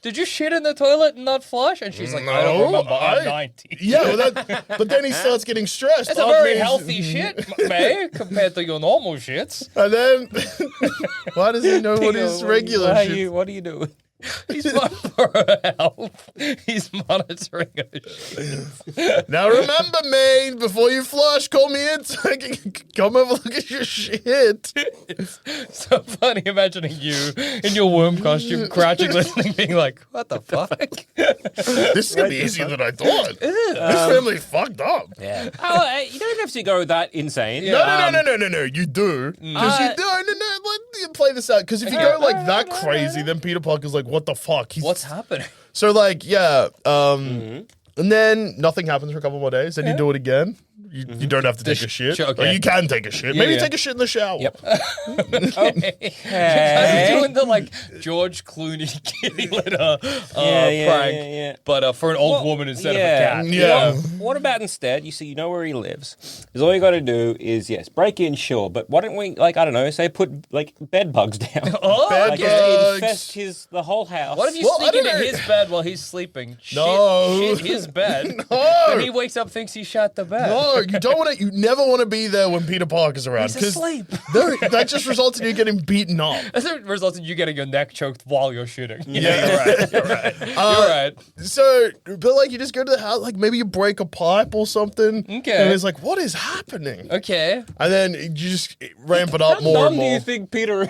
did you shit in the toilet and not flush? And she's like, I don't
No,
remember. I'm 90.
Yeah, well, but then he starts getting stressed.
It's a
Aunt
very
May's-
healthy shit, May, compared to your normal shits.
And then, why does he know what his regular shit?
What are you doing?
He's for her health. He's monitoring her shit.
Now remember, May, before you flush, call me in so I can come have a look at your shit.
So funny imagining you in your worm costume, crouching, listening, being like, what the fuck?
This is going to be easier than I thought. This family's fucked up.
Yeah. You don't have to go that insane.
No, you do. Because you do. No, let me play this out. Because if you go like that crazy, then Peter Parker's like, what the fuck?
What's happening?
So like, yeah. And then nothing happens for a couple more days. Then you do it again. You don't have to take a shit.
okay.
Or you can take a shit. Maybe take a shit in the shower.
Yep.
He's doing the like George Clooney kitty litter prank, but for an old woman instead of a cat.
Yeah.
What about instead? You know where he lives. Is all you got to do is break in, sure, but why don't we like I don't know, say put like bed bugs down.
Bed
like
bugs.
infest the whole house.
What if you sneak into his bed while he's sleeping? Shit his bed. And he wakes up, thinks he shot the bed.
No, you don't want to. You never want to be there when Peter Parker's around.
He's asleep.
That just results in you getting beaten up.
That results in you getting your neck choked while you're shooting.
Yeah, you're right.
You're right.
So, but like, you just go to the house, like maybe you break a pipe or something.
Okay.
And it's like, what is happening?
Okay.
And then you just ramp it up
How
more
dumb
and
do you
more.
think Peter?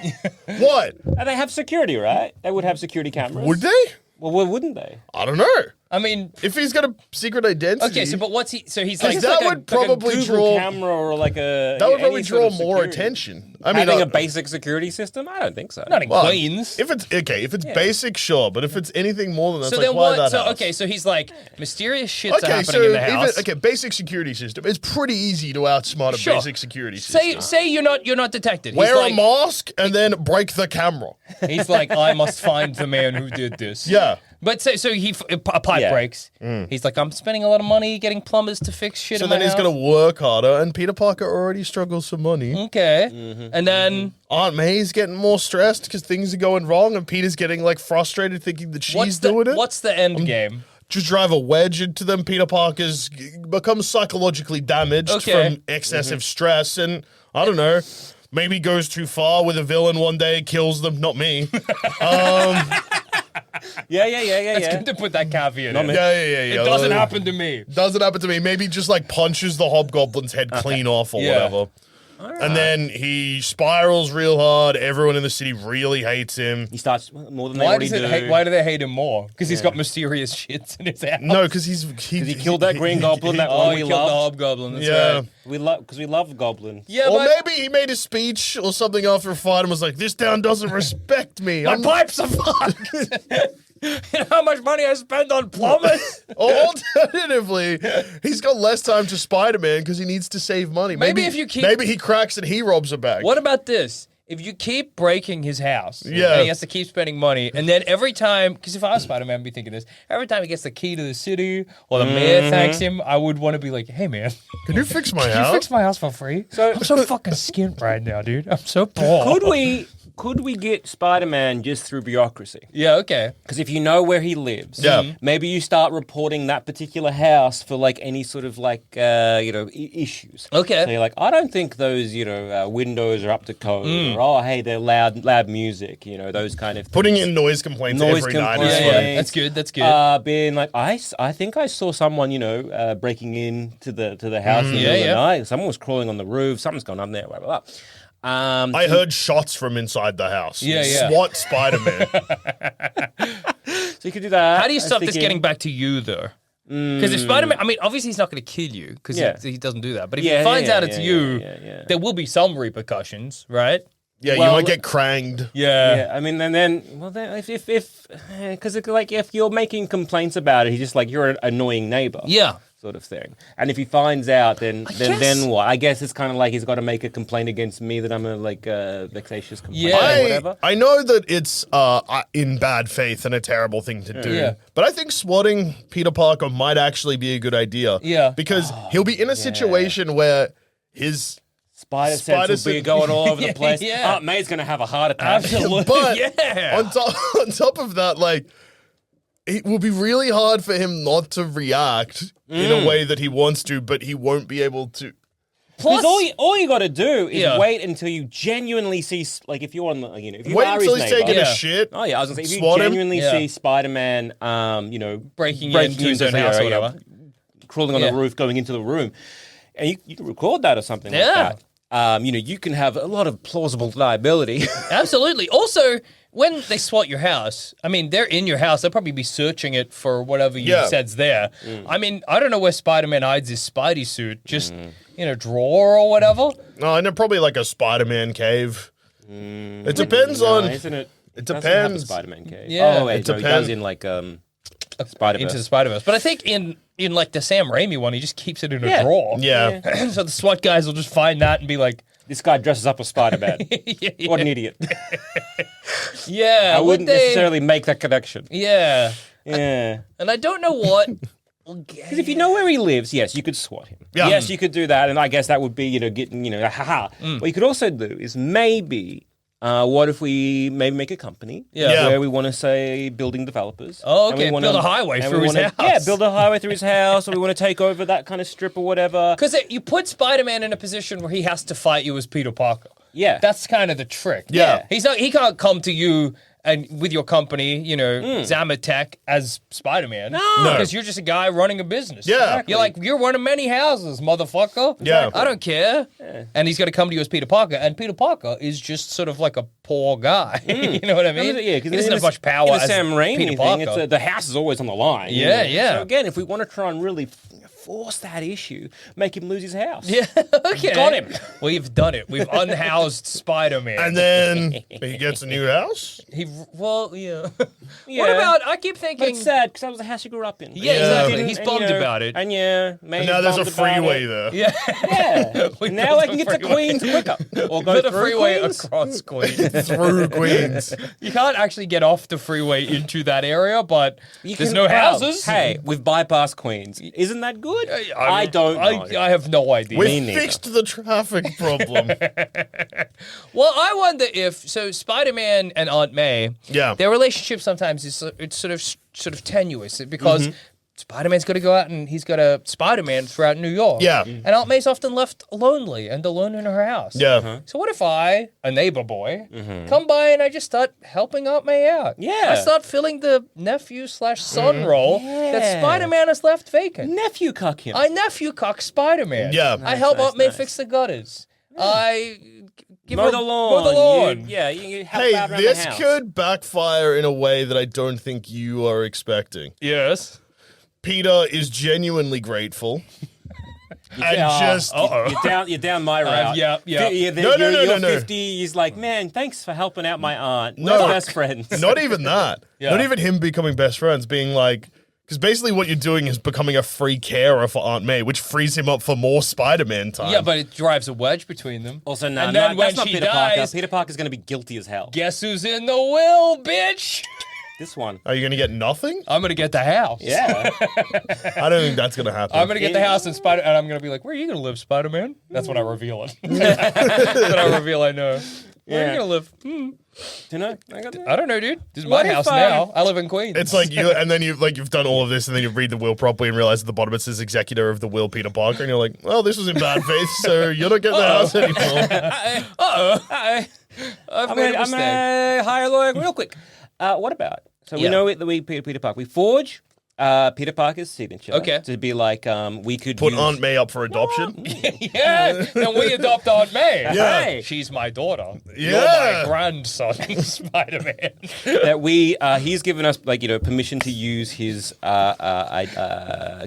What?
They have security, right? They would have security cameras.
Would they?
Well, why wouldn't they?
I don't know.
I mean,
If he's got a secret identity.
okay, so but what's he? So he's
Because
like
that
like
would probably
Google
draw.
camera or like a
That would probably
any sort
draw
of
more
security.
attention. I mean,
Having a basic security system? I don't think so.
not in
well,
Queens.
If it's basic, sure, but if it's anything more than that,
So
it's like,
then
why
what?
that
So
house?
okay, so he's like mysterious shits are
Okay,
happening
so
in the house.
basic security system. It's pretty easy to outsmart a
Sure.
basic security system.
Say you're not detected. He's
Wear
like,
a mask and then break the camera.
He's like, I must find the man who did this.
Yeah.
But so a pipe breaks. He's like, I'm spending a lot of money getting plumbers to fix shit.
So
in
then
my
he's
house.
going to work harder, and Peter Parker already struggles for money.
Okay, and then
Aunt May's getting more stressed because things are going wrong, and Peter's getting like frustrated thinking that she's doing it.
What's the end game?
Just drive a wedge into them. Peter Parker's becomes psychologically damaged from excessive stress, and I don't know. Maybe goes too far with a villain one day, kills them. Not me.
Yeah.
It's good to put that caveat in.
Yeah.
It doesn't happen to me.
Doesn't happen to me. Maybe just like punches the hobgoblin's head clean off or
Yeah.
whatever. And then he spirals real hard. Everyone in the city really hates him.
He starts more than they
Why
already
does
do.
Why do they hate him more? Because he's got mysterious shits in his house.
No, because he
killed that Green Goblin, that
Oh,
one
he
we
killed the
loved.
hobgoblin. That's
Yeah.
right.
Because we love goblins.
Yeah,
Or
but
maybe he made a speech or something after a fight and was like, "This town doesn't respect me."
my pipes are fucked. You know how much money I spend on plumbers?
Or alternatively, he's got less time to Spider-Man because he needs to save money.
Maybe if you keep-
maybe he cracks and he robs a bank.
What about this? If you keep breaking his house,
Yeah.
and he has to keep spending money, and then every time, because if I was Spider-Man, I'd be thinking this, every time he gets the key to the city, or the mayor thanks him, I would want to be like, hey man,
Can you fix my
can you
house?
fix my house for free? I'm so fucking skint right now, dude. I'm so poor.
Could we get Spider-Man just through bureaucracy?
Yeah, okay.
Because if you know where he lives,
Yeah.
maybe you start reporting that particular house for like any sort of like issues.
Okay.
So you're like, I don't think those windows are up to code, or oh hey they're loud music, those kind of things.
Putting in noise complaints every night is
Yeah,
funny.
yeah. That's good. That's good.
Being like, I think I saw someone, breaking into the house in the middle of the night. Someone was crawling on the roof. Something's gone on there. Blah, blah, blah.
I heard shots from inside the house.
Yeah, yeah.
SWAT Spider-Man.
So you could do that.
How do you
I was
stop this
thinking-
getting back to you, though? Because if Spider-Man, I mean, obviously he's not going to kill you because
Yeah.
he doesn't do that. But if
Yeah,
he finds
yeah,
out it's
yeah,
you,
yeah.
there will be some repercussions, right?
Yeah, you
Well,
might get cranged.
Yeah, I mean, and then because like if you're making complaints about it, he's just like you're an annoying neighbor,
Yeah.
sort of thing. And if he finds out, then
guess-
what? I guess it's kind of like he's got to make a complaint against me that I'm a vexatious complaint
Yeah.
or whatever.
I know that it's in bad faith and a terrible thing to do,
Yeah.
but I think swatting Peter Parker might actually be a good idea.
Yeah.
Because he'll be in a situation where his
Spider
Spider
sense will be
sense-
going all over the place.
Yeah.
Aunt May's gonna have a heart attack.
Absolutely.
But
Yeah.
on top of that, like, it will be really hard for him not to react in a way that he wants to, but he won't be able to.
Plus,
Because all you got to do is
Yeah.
wait until you genuinely see, like, if you're on the, if you
Wait
are
until
his
he's
neighbor.
taking
Yeah.
a shit.
Oh yeah, I was gonna say if
Swat
you
him?
genuinely
Yeah.
see Spider-Man,
breaking into his own house or whatever.
crawling on
Yeah.
the roof, going into the room, and you can record that or something
Yeah.
like that. You can have a lot of plausible liability.
Absolutely. Also, when they SWAT your house, I mean, they're in your house. They'll probably be searching it for whatever you
Yeah.
said's there. I mean, I don't know where Spider-Man hides his Spidey suit. Just in a drawer or whatever.
No, and they're probably like a Spider-Man cave. It depends on.
isn't it?
It
doesn't have a
depends.
Spider-Man cave.
Yeah.
Oh wait,
It
no, he
depends.
does in like Spider-Verse.
into the Spider-Verse. But I think in like the Sam Raimi one, he just keeps it in a drawer.
Yeah.
So the SWAT guys will just find that and be like,
This guy dresses up as Spider-Man. What an idiot.
yeah.
I wouldn't necessarily make that connection.
Yeah.
Yeah.
And I don't know what.
Because if you know where he lives, yes, you could swat him.
Yeah.
Yes, you could do that, and I guess that would be, getting, haha. What you could also do is maybe, what if we maybe make a company where we want to say building developers.
Oh,
and we
okay.
wanna-
Build a highway
and
through
we
his
wanna-
house.
Yeah, build a highway through his house, or we want to take over that kind of strip or whatever.
Because you put Spider-Man in a position where he has to fight you as Peter Parker.
Yeah.
That's kind of the trick.
Yeah.
He can't come to you and with your company, Zamatech as Spider-Man.
No.
Because you're just a guy running a business.
Yeah. Exactly.
You're like, you're one of many houses, motherfucker.
Yeah.
I don't care. And he's going to come to you as Peter Parker. And Peter Parker is just sort of like a poor guy. You know what I mean?
Yeah,
he doesn't have much power
in the
as
Sam Raimi
Peter
thing,
Parker.
the house is always on the line.
Yeah, yeah.
So again, if we want to try and really force that issue, make him lose his house.
Yeah, okay.
Got him.
We've done it. We've unhoused Spider-Man.
And then he gets a new house.
Yeah.
Yeah.
What about, I keep
But
thinking.
it's sad because that was the house he grew up in.
Yeah,
exactly.
He's bummed about it.
And maybe
And now there's a
bummed about
freeway
it.
there.
Yeah.
Yeah.
We
Now
built
I
a
can get to
freeway.
Queens quicker. Or go
Put a
through
freeway
Queens.
across Queens.
Through Queens.
You can't actually get off the freeway into that area, but
You
there's
can-
no
well,
houses.
Hey, we've bypassed Queens. Isn't that good?
I
don't know.
I have no idea.
We
neither.
fixed the traffic problem.
Well, I wonder if Spider-Man and Aunt May,
Yeah.
their relationship sometimes is it's sort of tenuous because Spider-Man's got to go out and he's got a Spider-Man throughout New York.
Yeah.
And Aunt May's often left lonely and alone in her house.
Yeah.
So what if I, a neighbor boy, come by and I just start helping Aunt May out?
Yeah.
I start filling the nephew/son role that
Yeah.
Spider-Man has left vacant.
Nephew cuck him.
I nephew cock Spider-Man.
Yeah.
I help
nice,
Aunt May
nice.
fix the gutters. I give
mow
her
the lawn.
Mow the lawn.
You help
Hey,
out around
this
the house.
could backfire in a way that I don't think you are expecting.
Yes.
Peter is genuinely grateful. And
Yeah,
just
you're down my route.
yeah.
No,
You're
no.
50. He's like, man, thanks for helping out my aunt.
No.
We're best friends.
not even that.
Yeah.
Not even him becoming best friends, being like, because basically what you're doing is becoming a free carer for Aunt May, which frees him up for more Spider-Man time.
Yeah, but it drives a wedge between them.
Also,
And then when
that's not
she
Peter Parker.
dies-
Peter Parker's going to be guilty as hell.
Guess who's in the will, bitch?
This one.
Are you going to get nothing?
I'm gonna get the house.
Yeah.
I don't think that's going to happen.
I'm gonna get the house and I'm gonna be like, where are you gonna live, Spider-Man? That's when I reveal it. That's when I reveal I know. Where are
Yeah.
you gonna live?
Do you know?
I don't know, dude. This is
What
my
if,
house now. I live in Queens.
It's like and then you've done all of this, and then you read the will properly and realize at the bottom it says executor of the will, Peter Parker, and you're like, well, this was in bad faith, so you're not getting the house anymore.
I've
I'm
made a
going
mistake.
to hire a lawyer real quick. What about? So we
Yeah.
know that we Peter Parker. We forge Peter Parker's signature.
Okay.
To be like, we could
Put
use...
Aunt May up for adoption.
Yeah, and we adopt Aunt May.
Yeah.
Hey.
She's my daughter. You're
Yeah.
my grandson, Spider-Man.
that he's given us permission to use his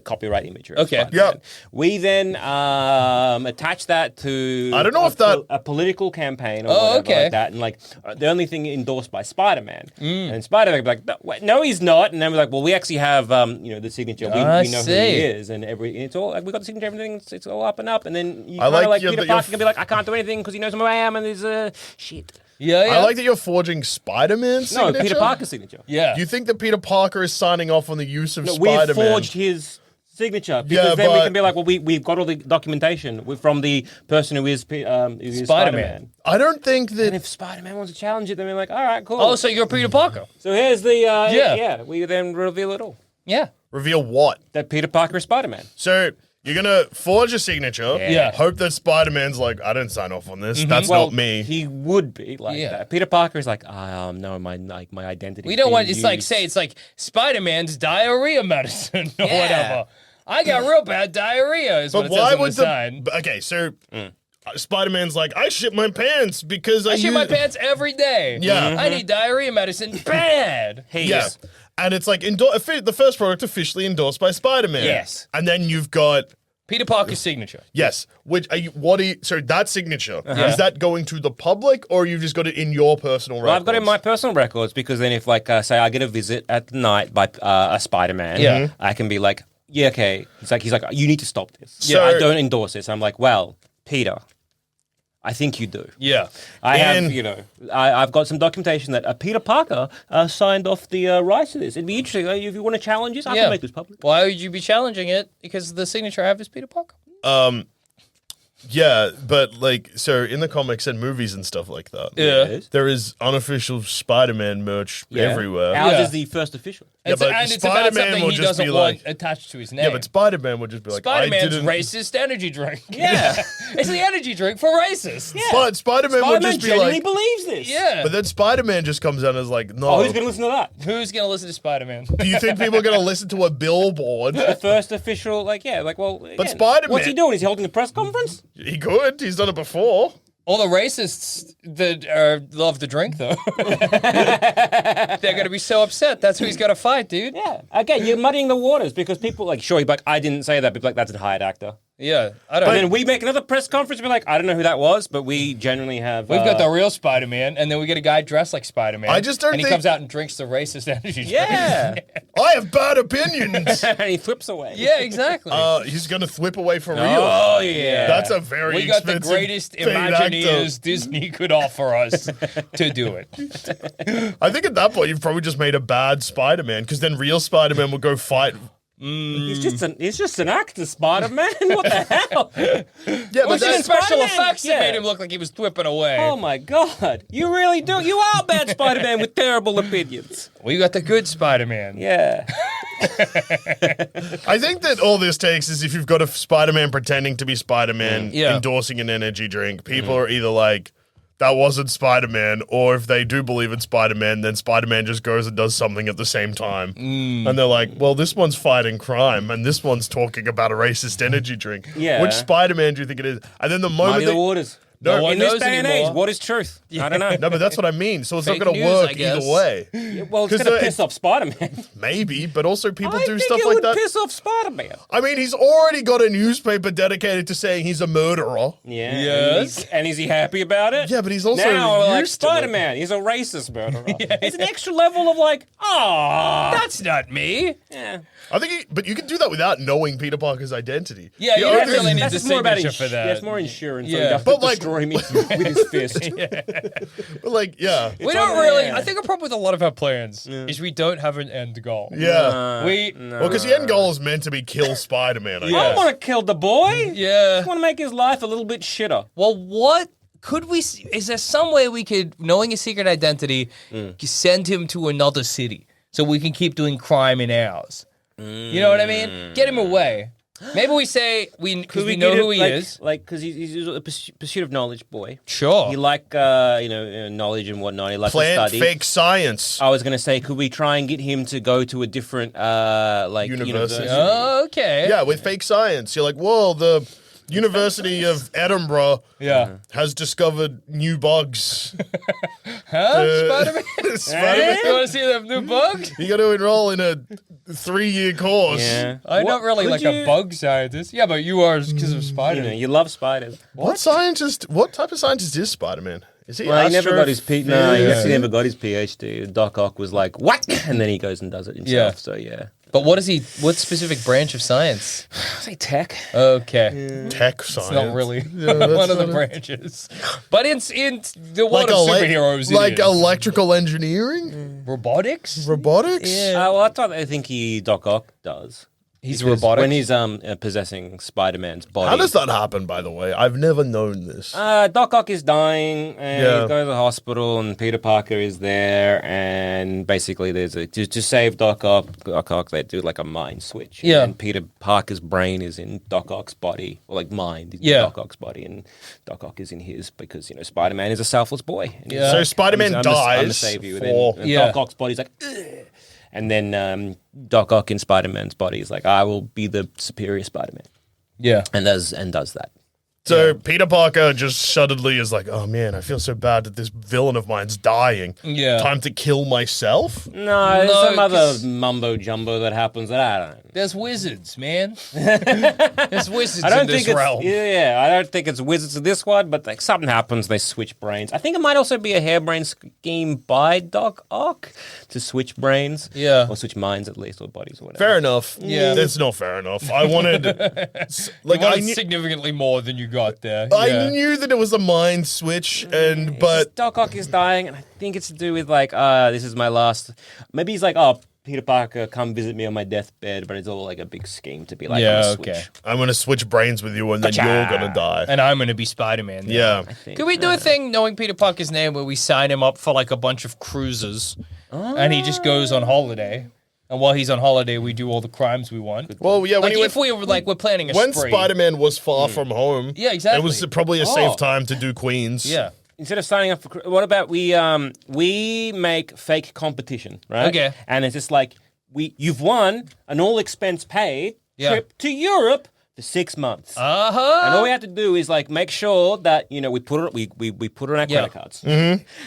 copyright imagery. of
Okay.
Spider-Man.
Yep.
We then attach that to
I don't know if that-
a political campaign or
Oh,
whatever
okay.
like that, and the only thing endorsed by Spider-Man, and Spider-Man would be like, no, he's not, and then we're like, well, we actually have the signature. We know who
see.
he is, and it's all we got the signature. Everything it's all up and up, and then you
I
kind of
like
like
your-
Peter
your
Parker can be like, I can't do anything because he knows who I am, and there's shit.
Yeah, yeah.
I like that you're forging Spider-Man's
No,
signature.
Peter Parker's signature.
Yeah.
Do you think that Peter Parker is signing off on the use of
No, we've
Spider-Man?
forged his signature because then we
but-
can be like, well, we've got all the documentation from the person who is
Spider-Man.
Spider-Man.
I don't think
And
that.
if Spider-Man wants to challenge it, then we're like, all right, cool.
Oh, so you're Peter Parker?
So here's the
Yeah.
we then reveal it all
Yeah.
Reveal what?
that Peter Parker is Spider-Man.
So you're gonna forge a signature.
Yeah.
Hope that Spider-Man's like, I didn't sign off on this. That's
Well,
not me.
he would be like
Yeah.
that. Peter Parker is like, no, my identity.
We don't want. It's like it's like Spider-Man's diarrhea medicine or whatever. I got real bad diarrhea. Is
But
what it
why
says on
would
the sign.
Okay, so Spider-Man's like, I shit my pants because
I shit my pants every day.
Yeah.
I need diarrhea medicine bad.
Yeah. And it's like the first product officially endorsed by Spider-Man.
Yes.
And then you've got
Peter Parker's signature.
Yes. So that signature, is that going to the public or you've just got it in your personal records?
Well, I've got it in my personal records because then if, like, say I get a visit at night by a Spider-Man, I can be like, yeah, okay. He's like, you need to stop this.
Yeah,
I don't endorse this. I'm like, well, Peter, I think you do.
Yeah.
I've got some documentation that Peter Parker signed off the rights to this. It'd be interesting. If you want to challenge this, I can make this public.
Why would you be challenging it? Because the signature I have is Peter Parker.
Yeah, but like, so in the comics and movies and stuff like that, there is unofficial Spider-Man merch everywhere.
Ours is the first official.
Yeah, but
and it's about something he doesn't want attached to his name.
Yeah, but Spider-Man would just be like,
Spider-Man's racist energy drink.
Yeah.
It's the energy drink for racists.
Yeah.
But Spider-Man would just be
genuinely
like,
believes this.
Yeah.
but then Spider-Man just comes out and is like, no.
Oh, who's going to listen to that?
Who's going to listen to Spider-Man?
Do you think people are going to listen to a billboard?
The first official, well, again,
Spider-Man-
what's he doing? Is he holding a press conference?
He could. He's done it before.
All the racists that love to drink, though, they're going to be so upset. That's who he's got to fight, dude.
Yeah. Again, you're muddying the waters because people sure, he'd be like, I didn't say that, but like, that's a hired actor.
Yeah, I don't
And
know.
then we make another press conference and be like, I don't know who that was, but we genuinely have.
We've got the real Spider-Man, and then we get a guy dressed like Spider-Man.
I just don't
And he
think-
comes out and drinks the racist energy drink.
Yeah.
I have bad opinions.
And he flips away.
Yeah, exactly.
He's going to flip away for real.
Oh, yeah.
That's a very
We got the
expensive
greatest
paid actor.
Imagineers Disney could offer us to do it.
I think at that point you've probably just made a bad Spider-Man because then real Spider-Man will go fight.
He's just an actor, Spider-Man. What the hell?
Yeah,
It was in
that's
special
Spider-Man,
effects that
yeah.
made him look like he was whipping away.
Oh my God. You really do. You are a bad Spider-Man with terrible opinions.
We got the good Spider-Man.
Yeah.
I think that all this takes is if you've got a Spider-Man pretending to be Spider-Man,
Yeah.
endorsing an energy drink, people are either like, that wasn't Spider-Man, or if they do believe it's Spider-Man, then Spider-Man just goes and does something at the same time. And they're like, well, this one's fighting crime, and this one's talking about a racist energy drink.
Yeah.
Which Spider-Man do you think it is? And then the moment
Muddy the waters.
No
one
in this
knows
day and
anymore.
age, what is truth? I don't know.
No, but that's what I mean. So it's not
Fake
going to
news, I
work
guess.
either way.
Well, it's
'Cause
going to piss off Spider-Man.
Maybe, but also people
I
do
think
stuff
it
like
would
that.
piss off Spider-Man.
I mean, he's already got a newspaper dedicated to saying he's a murderer.
Yeah.
Yes.
And is he happy about it?
Yeah, but he's also
now like
used to it.
Spider-Man. He's a racist murderer. It's an extra level of like,
That's not me.
yeah.
I think, but you can do that without knowing Peter Parker's identity.
Yeah, you
The
don't
only-
really need
That's
the
more about
signature for that.
Yeah, it's more insurance. So
Yeah.
he'd have to
But, like-
destroy me with his fist.
But like, yeah,
We don't really. I think a problem with a lot of our plans is we don't have an end goal.
yeah.
Well,
Well, because the end goal is meant to be kill Spider-Man. I
Yeah.
I
guess.
want to kill the boy.
Yeah.
I want to make his life a little bit shitter.
Well, what could we? Is there some way we could, knowing his secret identity, send him to another city so we can keep doing crime in ours? You know what I mean? Get him away. Maybe we say because we know who he is.
Like, because he's a pursuit of knowledge boy.
Sure.
He like, knowledge and whatnot. He likes to
Plant
study.
fake science.
I was going to say, could we try and get him to go to a different,
University.
Oh, okay.
Yeah, with fake science. You're like, whoa, the University of Edinburgh
Yeah.
has discovered new bugs.
Spider-Man.
Spider-Man.
You want to see the new bug?
You got to enroll in a 3-year course.
Yeah.
I'm not really
could
like a
you-
bug scientist. Yeah, but you are because of Spider.
You love spiders.
What type of scientist is Spider-Man? Is he
Well, he never got his No, he
Yeah.
actually never got his PhD. Doc Ock was like, what? And then he goes and does it himself.
Yeah.
So, yeah.
But what specific branch of science?
I say tech.
Okay.
Tech science.
It's not really
that's
one of the
not
branches. But in the world of superheroes,
like
it is.
electrical engineering,
robotics?
robotics.
Yeah.
Well, I think Doc Ock does.
He's
Because
robotic.
When he's possessing Spider-Man's body.
How does that happen? By the way, I've never known this.
Doc Ock is dying, and
Yeah.
he goes to the hospital, and Peter Parker is there, and basically there's to save Doc Ock, they do like a mind switch.
Yeah.
And Peter Parker's brain is in Doc Ock's body, or like mind is in
Yeah.
Doc Ock's body, and Doc Ock is in his because Spider-Man is a selfless boy. And
Yeah.
So Spider-Man
I'm
dies.
the savior.
for-
And
Yeah.
Doc Ock's body's like, ugh. And then Doc Ock in Spider-Man's body is like, I will be the superior Spider-Man,
yeah.
and does that.
So Peter Parker just suddenly is like, oh man, I feel so bad that this villain of mine's dying.
Yeah.
Time to kill myself?
No, there's
No,
some other
'cause-
mumbo jumbo that happens that I don't know.
There's wizards, man. There's wizards
I don't
in this
think
realm.
I don't think it's wizards in this one, but like something happens, they switch brains. I think it might also be a harebrained scheme by Doc Ock to switch brains.
Yeah.
Or switch minds at least, or bodies or whatever.
Fair enough.
Yeah.
That's not fair enough. I wanted, like,
You
I
wanted
knew,
significantly more than you got there.
I
Yeah.
knew that it was a mind switch,
It's
but
just Doc Ock is dying, and I think it's to do with like, this is my last. Maybe he's like, oh, Peter Parker, come visit me on my deathbed, but it's all like a big scheme to be like,
Yeah,
I'm gonna switch.
okay.
I'm gonna switch brains with you, and then
Gotcha.
you're gonna die.
And I'm going to be Spider-Man. now.
Yeah.
Could we do a thing knowing Peter Parker's name where we sign him up for like a bunch of cruises and he just goes on holiday? And while he's on holiday, we do all the crimes we want.
Well, yeah.
Like
When,
if we were like, we're planning a
when
spree.
Spider-Man was far from home,
Yeah, exactly.
it was probably a safe
Oh.
time to do Queens.
Yeah.
Instead of signing up for, what about we make fake competition, right?
Okay.
And it's just like you've won an all expense paid
Yeah.
trip to Europe for 6 months.
Uh-huh.
And all we have to do is like make sure that we put it we put it on our credit cards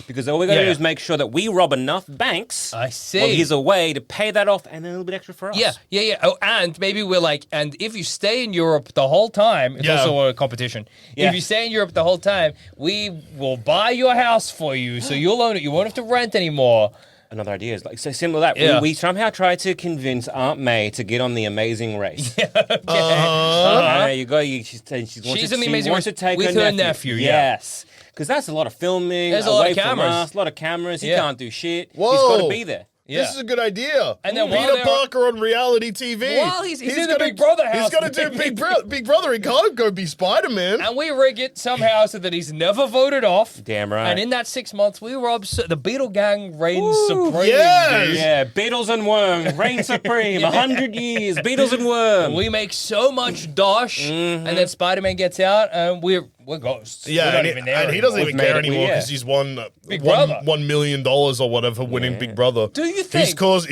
because all we got to
Yeah.
do is make sure that we rob enough banks.
I see.
While he's away to pay that off and then a little bit extra for us.
Yeah. Oh, and maybe we're like, and if you stay in Europe the whole time, it's
Yeah.
also a competition.
Yeah.
If you stay in Europe the whole time, we will buy your house for you, so you'll own it. You won't have to rent anymore.
Another idea is like so similar to that.
Yeah.
We somehow try to convince Aunt May to get on the Amazing Race. There you go. She's
She's in the Amazing
wants
Race
to take
with her nephew, yeah.
Yes, because that's a lot of filming.
There's a lot
away
of
from
cameras.
us, a lot of cameras. He
Yeah.
can't do shit.
Whoa.
He's got to be there.
Yeah.
This is a good idea.
And then while
Peter
they're-
Parker on reality TV.
While he's in the Big Brother house.
He's got to do Big Brother. He can't go be Spider-Man.
And we rig it somehow so that he's never voted off.
Damn right.
And in that 6 months, we rob the Beetle Gang reigns supreme.
yes.
dude.
Yeah, Beetles and Worm, reign supreme, 100 years, Beetles and Worm.
We make so much dosh, and then Spider-Man gets out, and we're ghosts.
Yeah,
we're not
and,
even there
and he doesn't
anymore.
even
We've
care
made it-
anymore
yeah.
because he's won
Big Brother.
$1 million or whatever for winning Big Brother.
Do you
He's
think?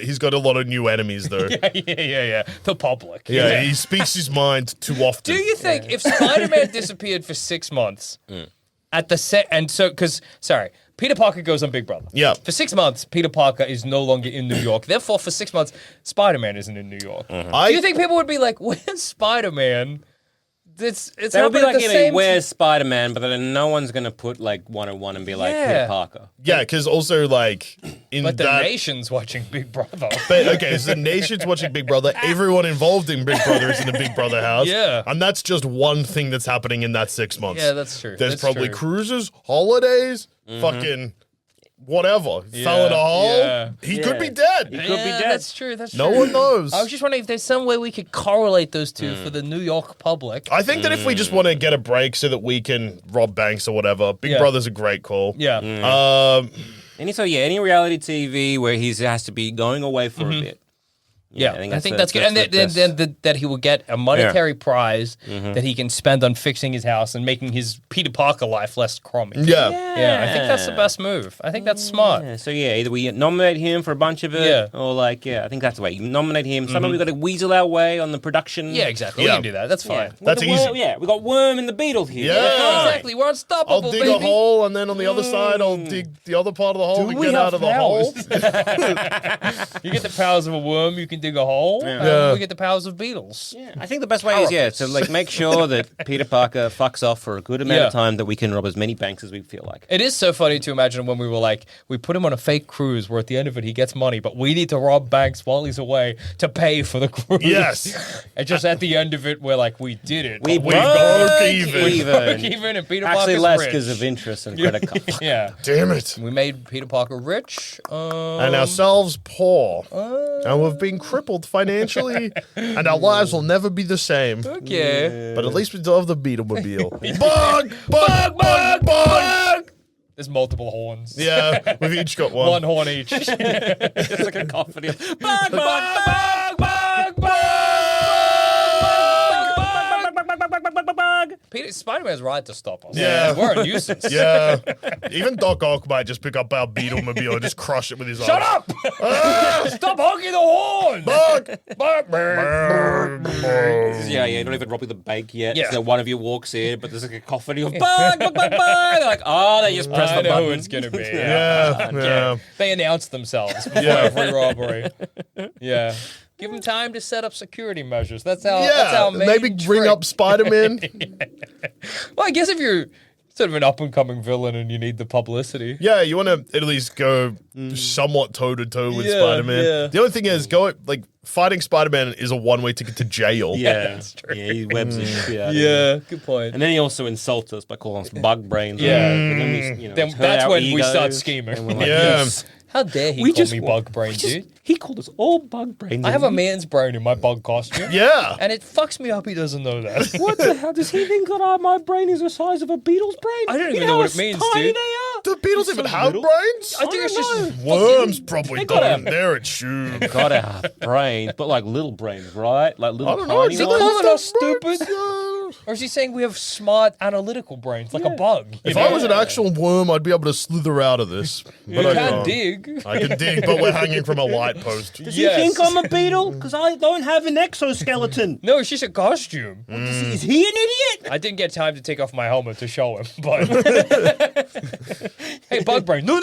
he's got a lot of new enemies though.
Yeah. The public.
Yeah, he speaks his mind too often.
Do you think if Spider-Man disappeared for 6 months at the set, and so Peter Parker goes on Big Brother.
Yeah.
For 6 months, Peter Parker is no longer in New York. Therefore, for 6 months, Spider-Man isn't in New York. Do you think people would be like, "Where's Spider-Man?" It's
That would
happening
be
at
like,
the same
where's Spider-Man? But then no one's going to put like 101 and be like,
Yeah.
Peter Parker.
Yeah, because also like in
But the
that.
nation's watching Big Brother.
But okay, so the nation's watching Big Brother. Everyone involved in Big Brother is in the Big Brother house.
Yeah.
And that's just one thing that's happening in that 6 months.
Yeah, that's true.
There's
That's
probably
true.
cruises, holidays, fucking whatever. Fell in a hole.
yeah.
He could be dead.
He could be dead.
That's true. That's
No
true.
one knows.
I was just wondering if there's some way we could correlate those two for the New York public.
I think that if we just want to get a break so that we can rob banks or whatever, Big
Yeah.
Brother's a great call.
Yeah.
Any reality TV where he has to be going away for a bit.
Yeah, I think that's good. And then that he will get a monetary prize that he can spend on fixing his house and making his Peter Parker life less crummy.
Yeah.
Yeah, I think that's the best move. I think that's smart.
Yeah, so either we nominate him for a bunch of it,
Yeah.
or I think that's the way. You nominate him. Sometimes we got to weasel our way on the production.
Yeah, exactly.
Yeah.
We can do that. That's fine.
That's
We got
easy.
Yeah, we got Worm and the Beetles here.
Yeah.
Fine.
Exactly. We're
I'll
unstoppable,
dig
baby.
a hole, and then on the other side, I'll dig the other part of the hole
Do
to
we
get
have
out of the hole.
You get the powers of a worm, you can dig a hole. And
Yeah.
we get the powers of Beetles.
Yeah, I think the best way is to like make sure that Peter Parker fucks off for a good amount of time that we can rob as many banks as we feel like.
It is so funny to imagine when we were like, we put him on a fake cruise where at the end of it he gets money, but we need to rob banks while he's away to pay for the cruise.
Yes.
And just at the end of it, we're like, we did it.
We
But
broke
even.
broke even and Peter
Actually,
Parker's
less
rich.
because of interest and credit card.
Yeah.
Damn it.
We made Peter Parker rich.
And ourselves poor. And we've been crippled financially, and our lives will never be the same.
Okay.
But at least we still have the Beetlemobile. Bug! Bug! Bug! Bug!
There's multiple horns.
Yeah, we've each got one.
One horn each.
Just like a cacophony of
Bug, bug, bug, bug, bug. Spider-Man's right to stop us.
Yeah.
We're a nuisance.
Yeah. Even Doc Ock might just pick up our Beetlemobile and just crush it with his
Shut
arms.
up! Stop honking the horn!
Bug!
Yeah, you're not even robbing the bank yet.
Yeah.
So one of you walks in, but there's a cacophony of bug. They're like, oh, they just press
I
the
know
button.
who it's gonna be.
Yeah.
They announce themselves before
Yeah.
every robbery. Yeah. Give them time to set up security measures. That's how main
maybe bring
trick.
up Spider-Man.
Well, I guess if you're sort of an up-and-coming villain and you need the publicity.
Yeah, you want to at least go somewhat toe-to-toe with
Yeah,
Spider-Man.
yeah.
The only thing is, fighting Spider-Man is a one-way ticket to jail.
Yeah,
that's true.
yeah, he webs the shit out of you.
Yeah, good point.
And then he also insults us by calling us bug brains.
Yeah.
And then we,
Then
hurt
that's
our
when we start
egos,
scheming.
and we're like,
Yeah.
yes.
How dare he
We
call
just
me
wa-
bug brain, dude?
He called us all bug brains.
I have a man's brain in my bug costume.
Yeah.
And it fucks me up he doesn't know that.
What the hell? Does he think that my brain is the size of a Beetle's brain?
I don't
You
even know what
how
it means,
tiny
dude.
they are?
Do Beetles even have brains?
I think it's just
Worms probably
gotta
don't. They're at shoe.
Gotta have brains, but like little brains, right? Like little
I don't know.
tiny
Is he
ones.
calling us
brains?
stupid?
Yeah.
Or is he saying we have smart analytical brains, like a bug? you
If
know?
I was an actual worm, I'd be able to slither out of this.
You
But I
can't
can't.
dig.
I can dig, but we're hanging from a light post.
Does
Yes.
he think I'm a beetle? Because I don't have an exoskeleton.
No, it's just a costume.
Is he an idiot?
I didn't get time to take off my helmet to show him, but hey, bug brain! No!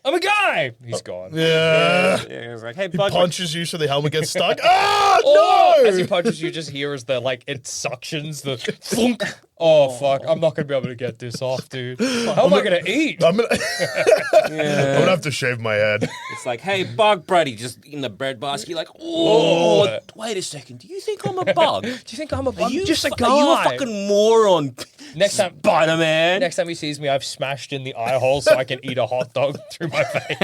I'm a guy. He's gone.
Yeah.
Yeah, it's like, hey,
He
bug
punches you so the helmet gets stuck. Ah,
Oh,
no!
as he punches, you just hear as the it suctions the thunk. Oh fuck! I'm not gonna be able to get this off, dude. How am I gonna eat?
I'm gonna have to shave my head.
It's like, hey, bug buddy, just in the bread basket. You're like, oh, wait a second. Do you think I'm a bug?
Do you think I'm a bug?
Are you
Just a
fu-
guy.
Are you a fucking moron?
Next time,
Spider-Man.
next time he sees me, I've smashed in the eye hole so I can eat a hot dog through my face.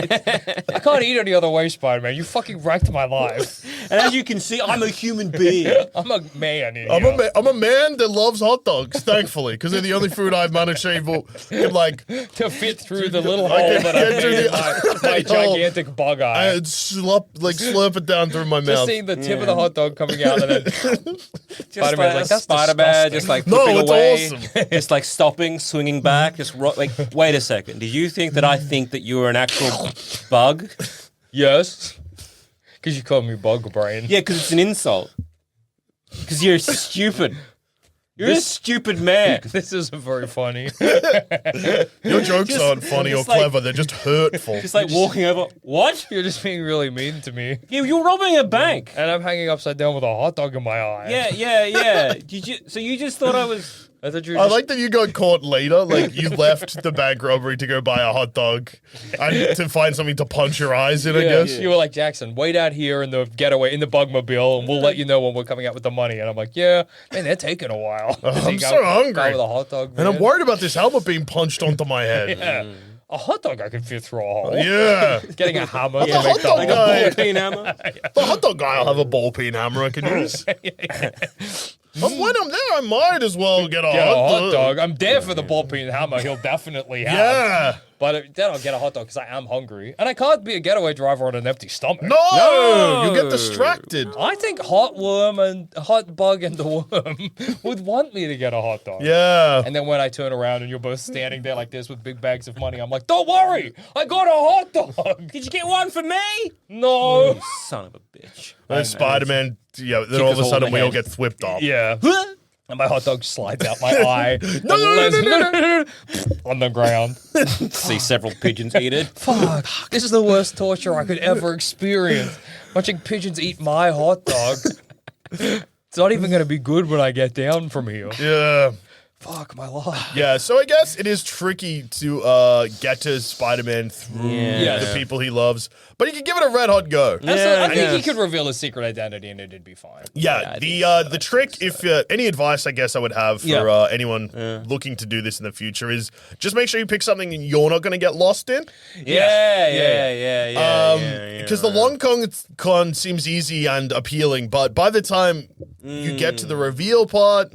I can't eat any other way, Spider-Man. You fucking wrecked my life.
And as you can see, I'm a human being.
I'm a man in
I'm
here.
I'm a man that loves hot dogs, thankfully, because they're the only food I've managed to
To fit through the little hole
can
that I
get through
made in
the
my
hole.
gigantic bug eye.
and slurp it down through my
Just
mouth.
seeing the tip of the hot dog coming out and then Spider-Man's like, that's
Spider-Man,
disgusting.
just like
No,
flipping
it's
away,
awesome.
just like stopping, swinging back, just like, wait a second. Did you think that I think that you were an actual bug?
Yes. Because you called me bug brain.
Yeah, because it's an insult. Because you're stupid. You're a stupid man.
This isn't very funny.
Your jokes aren't funny or
just like-
clever, they're just hurtful.
Just like walking over. What?
You're just being really mean to me.
You're robbing a bank.
And I'm hanging upside down with a hot dog in my eye.
Yeah. So you just thought I was.
I thought you were
I
just...
like that you got caught later. Like, you left the bank robbery to go buy a hot dog and to find something to punch your eyes in, I guess.
You were like, Jackson, wait out here in the getaway, in the bugmobile, and we'll let you know when we're coming out with the money. And I'm like, yeah, man, they're taking a while.
I'm so hungry.
Guy with a hot dog,
And I'm
man.
worried about this helmet being punched onto my head.
Yeah. A hot dog I could fit through a hole.
Yeah.
Getting a hammer to
The
make
hot
the
dog
hole.
guy.
Ballpeen hammer.
The hot dog guy will have a ball peen hammer I can use. But when I'm there, I might as well get a
Get a
hot
hot
dog.
dog. I'm there for the ball peen hammer. He'll definitely have.
Yeah.
But then I'll get a hot dog because I am hungry. And I can't be a getaway driver on an empty stomach.
No, you get distracted.
I think hot worm and hot bug and the worm would want me to get a hot dog.
Yeah.
And then when I turn around and you're both standing there like this with big bags of money, I'm like, don't worry, I got a hot dog.
Did you get one for me?
No.
Son of a bitch.
And Spider-Man, yeah, then all of a
us all in
sudden
the
we all
head.
get whipped off.
Yeah. And my hot dog slides out my eye. No. On the ground.
See several pigeons eat it.
Fuck. This is the worst torture I could ever experience. Watching pigeons eat my hot dog. It's not even going to be good when I get down from here.
Yeah.
Fuck my life.
Yeah, so I guess it is tricky to get to Spider-Man through
Yes.
the people he loves, but he can give it a red hot go.
I think
yeah.
he could reveal his secret identity and it'd be fine.
Yeah, the trick, if any advice I guess I would have for anyone looking to do this in the future is just make sure you pick something you're not going to get lost in.
Yeah.
Because the long con seems easy and appealing, but by the time you get to the reveal part,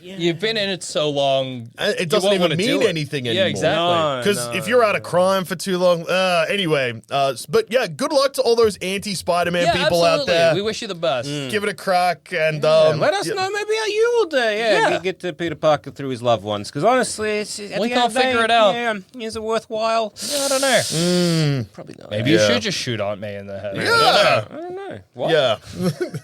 You've been in it so long.
It doesn't
won't
even
wanna
mean
do it.
anything
Yeah,
anymore.
exactly.
Because if you're out of crime for too long, anyway. But yeah, good luck to all those anti-Spider-Man people out there.
We wish you the best.
Give it a crack and
let us know maybe how you will do.
Yeah.
Get to Peter Parker through his loved ones. Because honestly,
We can't figure it out.
Yeah, is it worthwhile?
I don't know.
Probably not.
Maybe you should just shoot Aunt May in the head.
Yeah.
I don't know. What?
Yeah.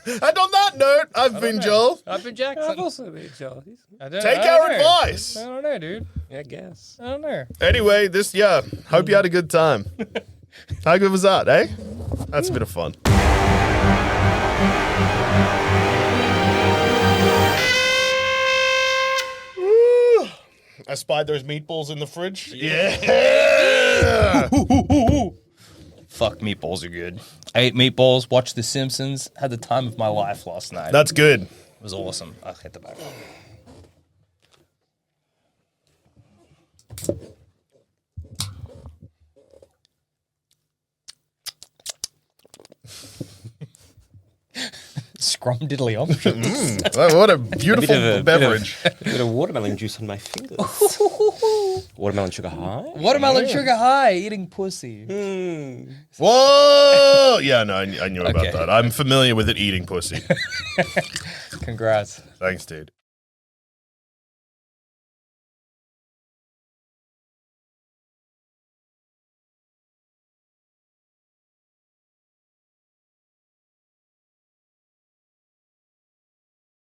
And on that note, I've been Joel.
I've been Jackson.
I've also been Joel.
Take our advice.
I don't know, dude.
I guess.
I don't know.
Anyway, hope you had a good time. How good was that, eh? That's a bit of fun. Woo. I spied those meatballs in the fridge. Yeah.
Fuck, meatballs are good. I ate meatballs, watched The Simpsons, had the time of my life last night.
That's good.
It was awesome. I hit the back. Scrumdiddly-om.
What a beautiful beverage.
Bit of watermelon juice on my fingers. Watermelon sugar high.
Watermelon sugar high, eating pussy.
Whoa! Yeah, no, I knew about
Okay.
that. I'm familiar with it eating pussy.
Congrats.
Thanks, dude.